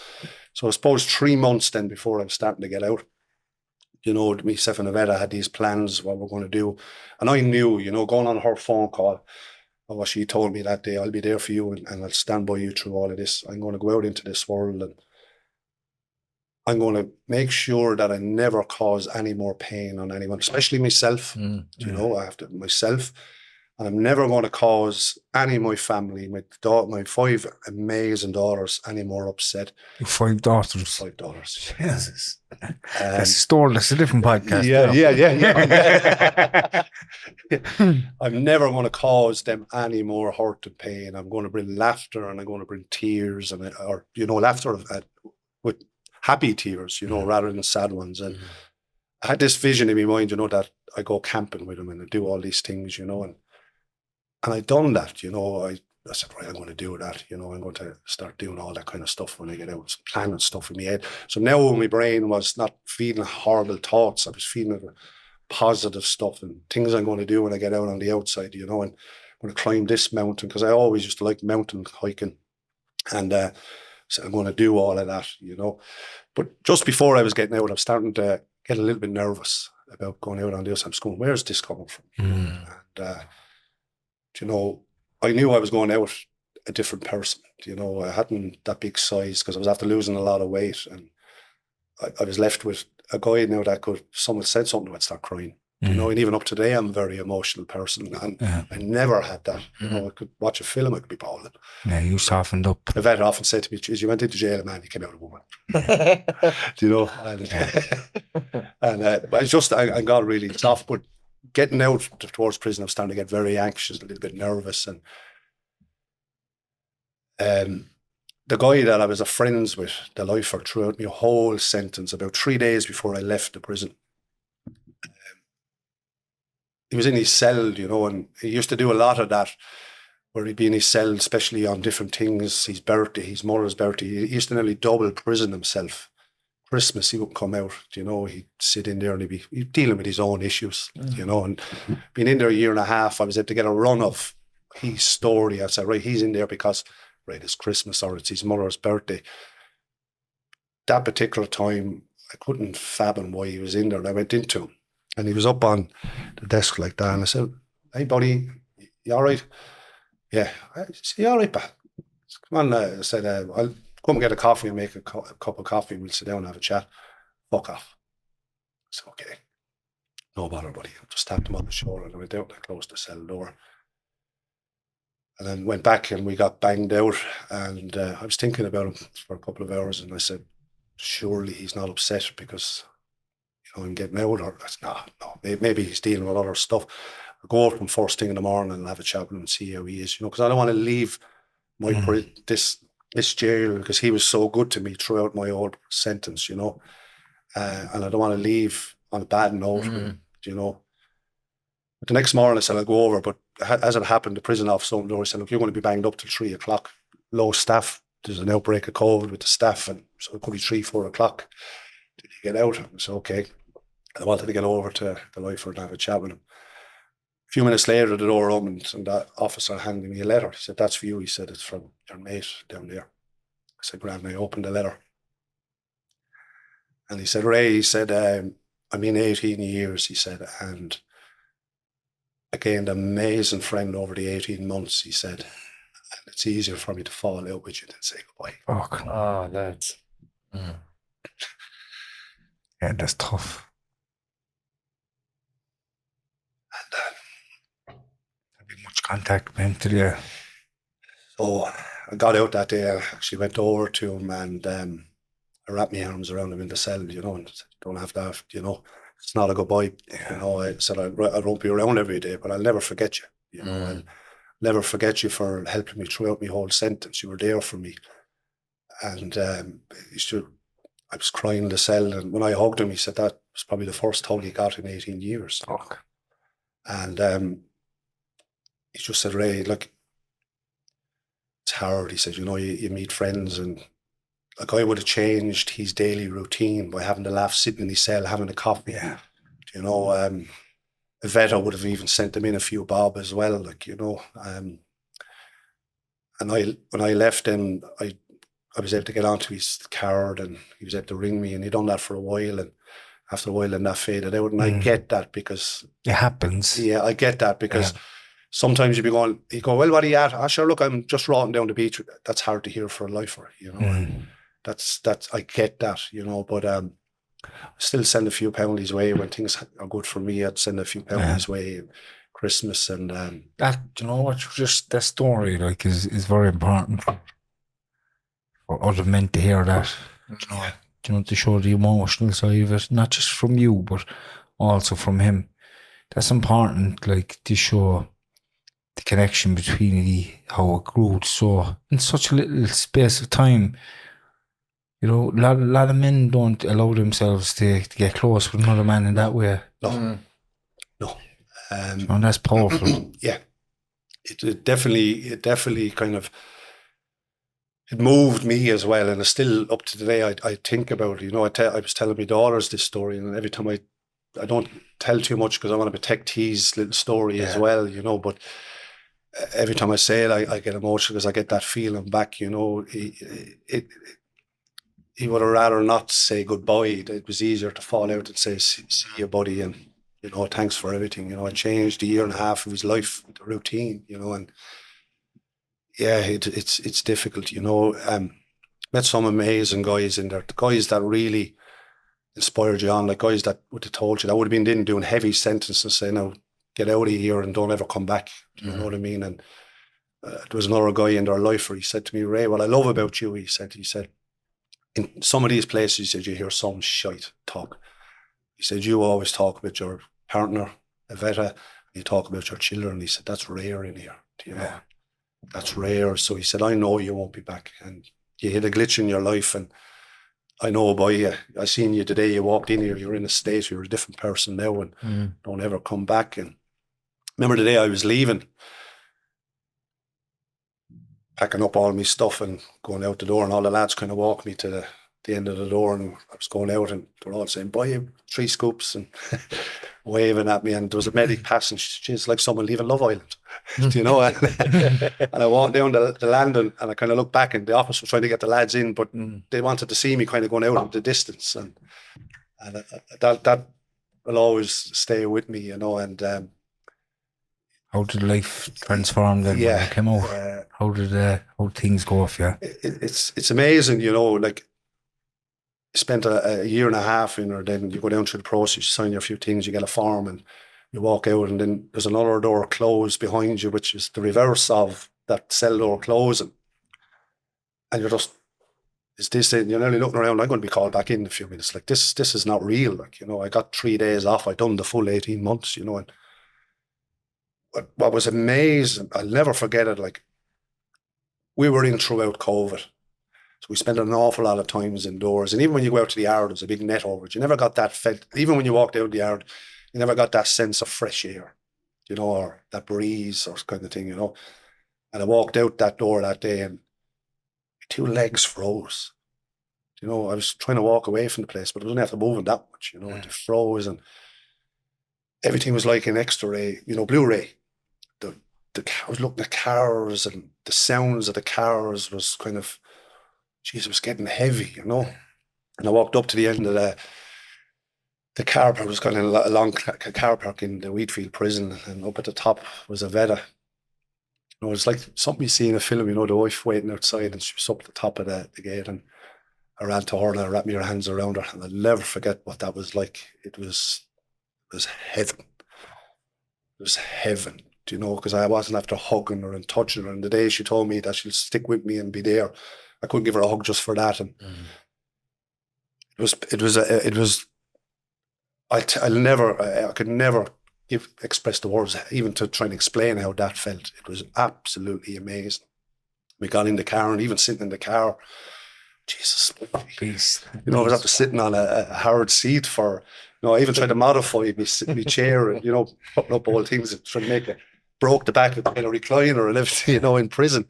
So I suppose 3 months then before I was starting to get out, you know, myself and Avetta had these plans what we're going to do, and I knew, you know, going on her phone call, or what she told me that day, I'll be there for you and I'll stand by you through all of this. I'm going to go out into this world and I'm going to make sure that I never cause any more pain on anyone, especially myself. You know, I have to myself, and I'm never going to cause any of my family, my 5 amazing daughters, any more upset. 5 daughters. 5 daughters. Jesus. That's a story. That's a different podcast. Yeah. I'm never going to cause them any more hurt and pain. I'm going to bring laughter, and I'm going to bring tears, and or, you know, laughter with happy tears, you know, rather than sad ones. And I had this vision in my mind, you know, that I go camping with them and I do all these things, you know, and I'd done that, you know. I said, right, I'm going to do that, you know. I'm going to start doing all that kind of stuff when I get out, planning stuff in my head. So now my brain was not feeding horrible thoughts. I was feeding positive stuff and things I'm going to do when I get out on the outside, you know. And I'm going to climb this mountain, because I always used to like mountain hiking. And so I'm going to do all of that, you know. But just before I was getting out, I was starting to get a little bit nervous about going out on this. I'm just going, where's this coming from? And, you know, I knew I was going out a different person. You know, I hadn't that big size because I was after losing a lot of weight, and I was left with a guy now that could, someone said something, I'd start crying. You know, and even up today, I'm a very emotional person, and I never had that. You know, I could watch a film, I could be bawling. Yeah, you softened up. The vet often said to me, "Geez, you went into jail, man, you came out a woman." Do you know? And I got really tough, but getting out towards prison, I was starting to get very anxious, a little bit nervous, and the guy that I was a friends with, the lifer, throughout my whole sentence, about 3 days before I left the prison, he was in his cell, you know, and he used to do a lot of that, where he'd be in his cell, especially on different things, his birthday, his mother's birthday. He used to nearly double prison himself. Christmas, he wouldn't come out, you know, he'd sit in there and he'd be dealing with his own issues, you know, and being in there a year and a half, I was able to get a run of his story. I said, right, he's in there because, right, it's Christmas or it's his mother's birthday. That particular time, I couldn't fathom why he was in there, and I went into him, and he was up on the desk like that, and I said, "Hey, buddy, you all right?" "Yeah." "I said, you all right, pal? Come on," I said, "I'll come and get a coffee and make a cup of coffee, and we'll sit down and have a chat." "Fuck off." I said, "Okay, no bother, buddy." I just tapped him on the shoulder, and I went out and I closed the cell door. And then went back and we got banged out, and I was thinking about him for a couple of hours, and I said, surely he's not upset because, you know, I'm getting out, or that's not, no, maybe he's dealing with other stuff. I'll go out from first thing in the morning and have a chat with him and see how he is, you know, because I don't want to leave my this jail, because he was so good to me throughout my whole sentence, you know, and I don't want to leave on a bad note, you know. But the next morning I said, I'll go over, but as it happened, the prison officer opened the door. He said, look, you're going to be banged up till 3 o'clock. Low staff. There's an outbreak of COVID with the staff, and so it could be 3, 4 o'clock. Did you get out? I said, okay. And I wanted to get over to the lifer and have a chat with him. A few minutes later, the door opened, and that officer handed me a letter. He said, that's for you. He said, it's from your mate down there. I said, grand. And I opened the letter. And he said, Ray, he said, I'm in 18 years, he said, and I gained an amazing friend over the 18 months, he said, and it's easier for me to fall out with you than say goodbye. Fuck. Oh, that's... Yeah, that's tough. And There'd be much contact with him today. so I got out that day. I actually went over to him, and I wrapped my arms around him in the cell, you know, and said, don't have that, you know, it's not a goodbye. You know, I said, I won't be around every day, but I'll never forget you. You know, I'll never forget you for helping me throughout my whole sentence. You were there for me. And I was crying in the cell, and when I hugged him, he said that was probably the first hug he got in 18 years. Fuck. And he just said, Ray, look, it's hard. He said, you know, you meet friends, and a guy would have changed his daily routine by having to laugh, sitting in his cell, having a coffee. Yeah. You know, a vet would have even sent him in a few bob as well, like, you know. And when I left him, I was able to get onto his card, and he was able to ring me, and he'd done that for a while, and after a while then that faded out. And I get that, because it happens. Yeah, I get that, because sometimes you go, well, what are you at? Oh, sure, look, I'm just rotting down the beach. That's hard to hear for a lifer, you know. That's I get that, you know, but I still send a few pounds his way when things are good for me. I'd send a few pounds his way at Christmas, and that, you know what, just that story, like, is very important for other men to hear that. You know, to show the emotional side of it, not just from you, but also from him. That's important, like, to show the connection between how it grew so in such a little space of time. You know, a lot of men don't allow themselves to get close with another man in that way. No. And that's powerful. Yeah, it definitely kind of, it moved me as well, and it's still up to today. I think about it. You know, I was telling my daughters this story, and every time I don't tell too much because I want to protect his little story as well. You know, but every time I say it, I get emotional because I get that feeling back. You know, he would have rather not say goodbye. It was easier to fall out and say, see you, buddy, and, you know, thanks for everything. You know, I changed a year and a half of his life, the routine, you know, and yeah, it's difficult, you know. Met some amazing guys in there, the guys that really inspired you on, like guys that would have told you, that would have been in doing heavy sentences saying, "Now get out of here and don't ever come back." You know what I mean? And there was another guy in their life where he said to me, "Ray, what I love about you," he said, in some of these places, he said, you hear some shite talk. He said, you always talk about your partner, Avetta, you talk about your children. He said, that's rare in here. Do you know? That's rare. So he said, I know you won't be back. And you hit a glitch in your life. And I know by you. I seen you today. You walked in here. You're in a state. You're a different person now. And don't ever come back. And remember the day I was leaving, packing up all my stuff and going out the door, and all the lads kind of walked me to the end of the door, and I was going out, and they're all saying, "Buy you 3 scoops," and waving at me. And there was a medic passing. She's like someone leaving Love Island, do you know? And I walked down the landing, and I kind of looked back, and the officer was trying to get the lads in, but they wanted to see me kind of going out in the distance, and that will always stay with me, you know. And how did life transform then when you came out? How things go for you? It's amazing, you know. Like, spent a year and a half in, or then you go down through the process, you sign your few things, you get a form, and you walk out, and then there's another door closed behind you, which is the reverse of that cell door closing. And you're just, is this it? You're nearly looking around, I'm going to be called back in a few minutes. Like, this is not real. Like, you know, I got 3 days off. I'd done the full 18 months, you know. And what was amazing, I'll never forget it, like, we were in throughout COVID. So we spent an awful lot of times indoors. And even when you go out to the yard, there's a big net over it. You never got that felt. Even when you walked out the yard, you never got that sense of fresh air, you know, or that breeze or kind of thing, you know. And I walked out that door that day, and 2 legs froze. You know, I was trying to walk away from the place, but I wasn't after moving that much, you know. It froze, and everything was like an X-ray, you know, Blu-ray. I was looking at cars, and the sounds of the cars was kind of, geez, it was getting heavy, you know. And I walked up to the end of the car park. It was kind of a long car park in the Wheatfield prison, and up at the top was Avetta. You know, it's like something you see in a film, you know, the wife waiting outside, and she was up at the top of the gate, and I ran to her and I wrapped my hands around her, and I'll never forget what that was like. It was heaven. It was heaven, do you know, because I wasn't after hugging her and touching her. And the day she told me that she'll stick with me and be there, I couldn't give her a hug just for that. And I could never express the words, even to try and explain how that felt. It was absolutely amazing. We got in the car, and even sitting in the car, Jesus, Peace. you know, I was after sitting on a hard seat for, you know, I even tried to modify my chair, and, you know, putting up all things and trying to make it, broke the back of a recliner and everything, you know, in prison.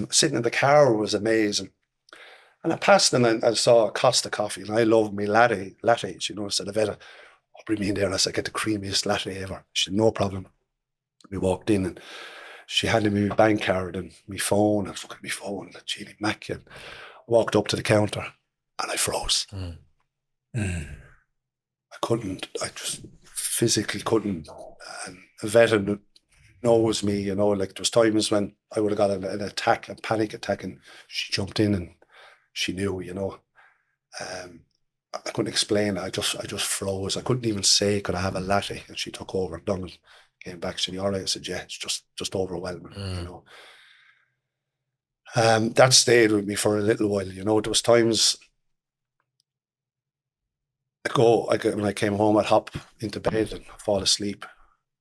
Sitting in the car was amazing. And I passed, and I saw a Costa coffee, and I love my lattes, you know. I said, Avetta, bring me in there. And I said, get the creamiest latte ever. She said, no problem. We walked in, and she handed me my bank card and my phone. I was looking at my phone, the Genie Mac, and walked up to the counter, and I froze. I just physically couldn't. And Avetta knows me, you know, like there was times when I would have got a panic attack, and she jumped in, and she knew, you know. I couldn't explain. I just froze. I couldn't even say, could I have a latte? And she took over and done it. Came back, said, "You all right?" I said, "Yeah, it's just overwhelming," you know. That stayed with me for a little while, you know. There was times when I came home, I'd hop into bed and fall asleep,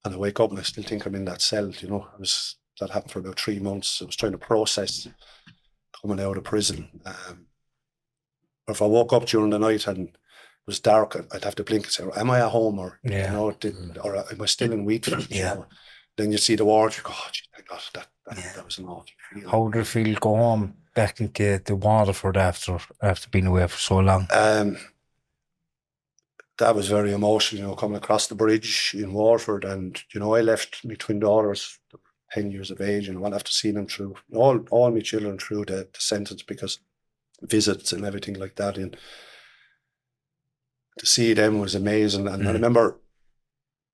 and I wake up and I still think I'm in that cell, you know. That happened for about 3 months. I was trying to process coming out of prison. Or if I woke up during the night and it was dark, I'd have to blink and say, am I at home, or you know, or am I still in Wheatfield? You know? Then you see the water, you go, oh, gee, thank God, that was an awful feeling. How did it feel to go home back into the Waterford after being away for so long? That was very emotional, you know, coming across the bridge in Waterford. And, you know, I left my twin daughters 10 years of age, and I won't have to see them through, all my children through the sentence, because visits and everything like that. And to see them was amazing. And I remember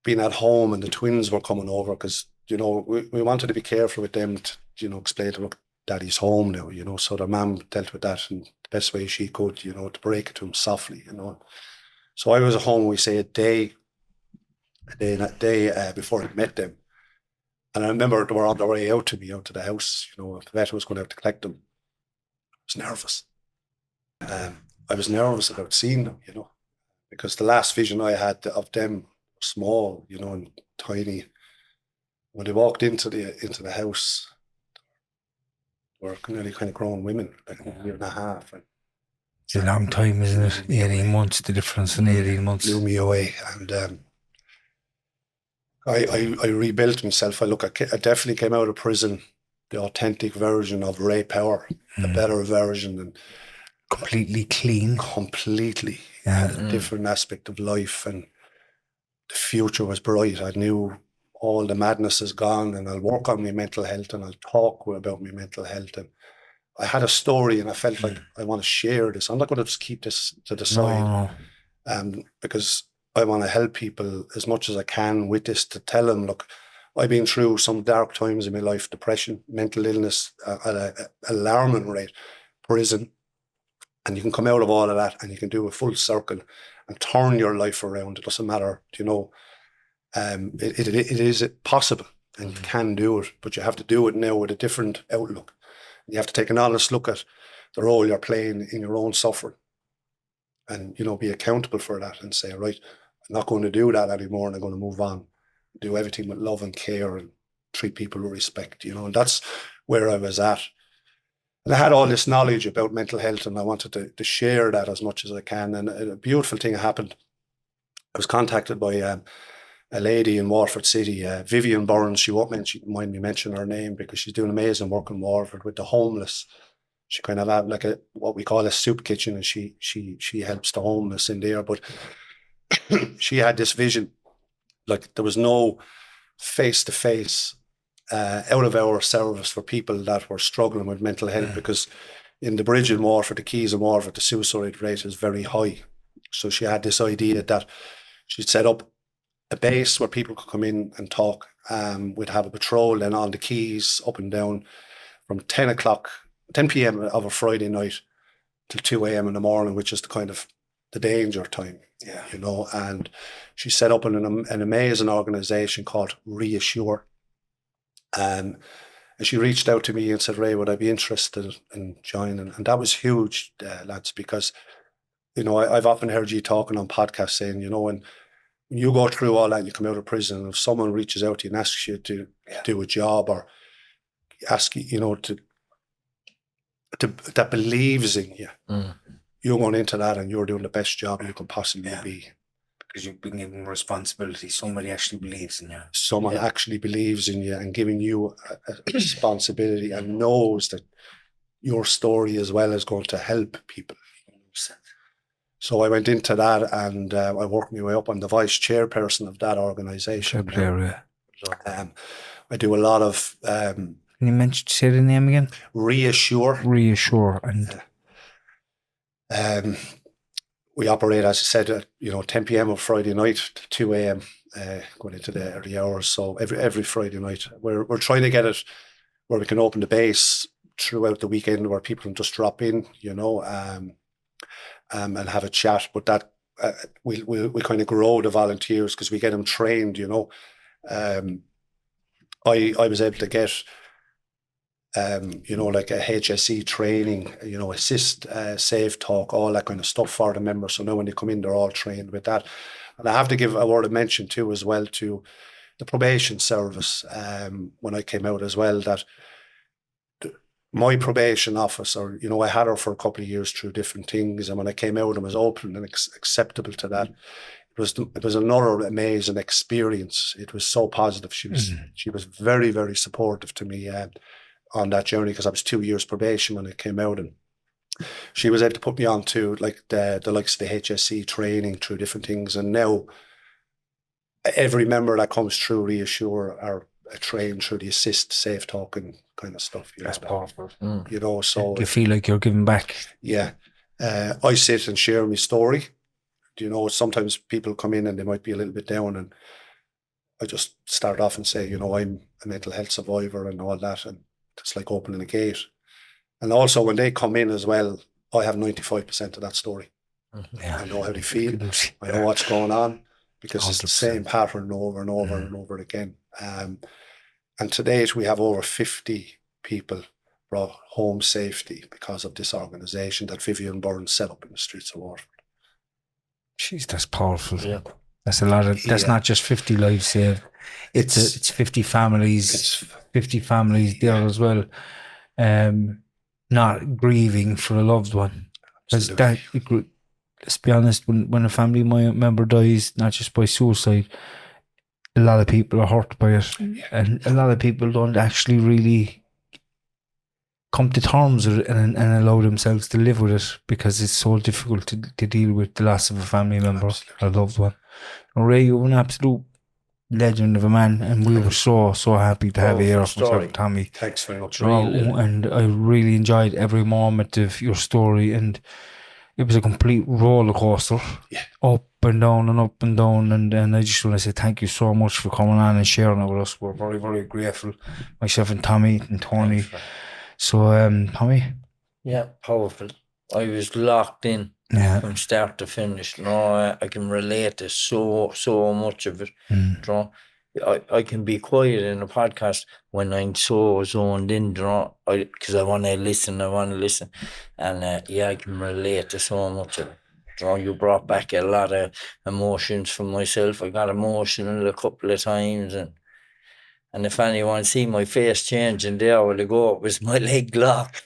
being at home, and the twins were coming over, because you know, we wanted to be careful with them to, you know, explain to them, look, Daddy's home now, you know. So their mum dealt with that in the best way she could, you know, to break it to him softly, you know. So I was at home, we say a day before I met them. And I remember they were on their way out to me, out to the house, you know, the vet was going to have to collect them. I was nervous. I was nervous about seeing them, you know, because the last vision I had of them small, you know, and tiny. When they walked into the house, they were nearly kind of grown women, like a year and a half. And It's a long time, isn't it? 18 months, the difference in 18 months. blew me away. And I rebuilt myself. I definitely came out of prison the authentic version of Ray Power, the better version, and Completely clean. completely Yeah. a different aspect of life, and the future was bright. I knew all the madness is gone, and I'll work on my mental health, and I'll talk about my mental health. And I had a story, and I felt like I want to share this. I'm not going to just keep this to the side, because I want to help people as much as I can with this, to tell them, look, I've been through some dark times in my life, depression, mental illness at an alarming rate, prison, and you can come out of all of that and you can do a full circle and turn your life around. It doesn't matter, you know, it is possible, and you can do it, but you have to do it now with a different outlook. You have to take an honest look at the role you're playing in your own suffering, and, you know, be accountable for that and say, right, I'm not going to do that anymore, and I'm going to move on, do everything with love and care, and treat people with respect, you know. And that's where I was at. And I had all this knowledge about mental health, and I wanted to share that as much as I can. And a beautiful thing happened. I was contacted by a lady in Waterford City, Vivian Burns. She won't mind me mentioning her name, because she's doing amazing work in Waterford with the homeless. She kind of have like what we call a soup kitchen, and she helps the homeless in there. But she had this vision, like there was no face-to-face out of hour service for people that were struggling with mental health, because in the bridge in Waterford, the quays in Waterford, the suicide rate is very high. So she had this idea that she'd set up a base where people could come in and talk. We'd have a patrol then on the quays up and down from 10 p.m. of a Friday night till 2 a.m. in the morning, which is the kind of the danger time, you know. And she set up an amazing organisation called Reassure. And she reached out to me and said, Ray, would I be interested in joining? And that was huge, lads, because, you know, I've often heard you talking on podcasts saying, you know, when you go through all that and you come out of prison, and if someone reaches out to you and asks you to do a job, or ask you, you know, that believes in you, you're going into that and you're doing the best job you can possibly be. Because you've been given responsibility. Somebody actually believes in you. Someone actually believes in you and giving you a responsibility, and knows that your story as well is going to help people. So I went into that, and I worked my way up. I'm the vice chairperson of that organisation. I do a lot of... Can you say the name again? Reassure. Reassure. And we operate, as I said, at 10 p.m. on Friday night to 2 a.m. Going into the early hours. So every Friday night, we're trying to get it where we can open the base throughout the weekend, where people can just drop in, you know, and have a chat. But that we kind of grow the volunteers, because we get them trained, you know. I was able to get, like a HSE training, you know, assist, safe talk, all that kind of stuff for the members. So now when they come in, they're all trained with that. And I have to give a word of mention too, as well, to the probation service. When I came out as well, that my probation officer, you know, I had her for a couple of years through different things. And when I came out, I was open and acceptable to that. It was another amazing experience. It was so positive. She was very, very supportive to me on that journey, because I was 2 years probation when I came out, and she was able to put me on to like the likes of the HSE training through different things. And now every member that comes through Reassure are trained through the assist, safe talking kind of stuff. That's powerful. You know, so you feel like you're giving back. Yeah. I sit and share my story. You know, sometimes people come in and they might be a little bit down, and I just start off and say, you know, I'm a mental health survivor and all that, and it's like opening a gate. And also when they come in as well, I have 95% of that story. Yeah. I know how they feel. I know Yeah. what's going on, because it's the 100%. same pattern over and over and over again. And to date, we have over 50 people brought home safety because of this organisation that Vivian Burns set up in the streets of Waterford. Jeez, that's powerful. Yeah. That's a lot of. That's Yeah. not just 50 lives saved. It's 50 families. It's 50 families there as well. Not grieving for a loved one. Because absolutely. let's be honest, when a family member dies, not just by suicide, a lot of people are hurt by it, and a lot of people don't actually really come to terms with it and allow themselves to live with it, because it's so difficult to deal with the loss of a family member or a loved one. And Ray, you're an absolute legend of a man, and we were so happy to have you here, Powerful myself story. and Tommy. Thanks very much. Really. And I really enjoyed every moment of your story, and it was a complete roller coaster. Yeah. Up and down and up and down, and I just want to say thank you so much for coming on and sharing it with us. We're very, very grateful, myself and Tommy and Tony. So Tommy, Yeah, powerful. I was locked in yeah, from start to finish. No, I can relate to so much of it. You know, I can be quiet in a podcast when I'm so zoned in, you know, because I want to listen. And yeah, I can relate to so much of it. You know, you brought back a lot of emotions from myself. I got emotional a couple of times, and if anyone see my face changing there a while ago, it was my leg lock.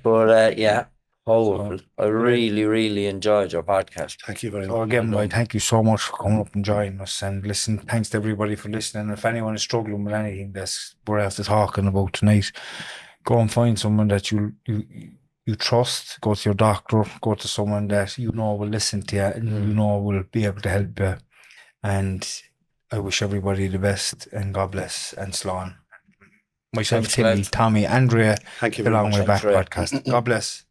But yeah, powerful. I really enjoyed your podcast. Thank you very so much. again, I thank you so much for coming up and joining us. And listen, thanks to everybody for listening. If anyone is struggling with anything that's we're after talking about tonight, go and find someone that you trust. Go to your doctor. Go to someone that you know will listen to you and you know will be able to help you. And I wish everybody the best, and God bless, and Slán. Myself, Thanks, Timmy, lads. Tommy, Andrea, Thank you the very Long much. Way Back Thanks, Ray. podcast. God bless.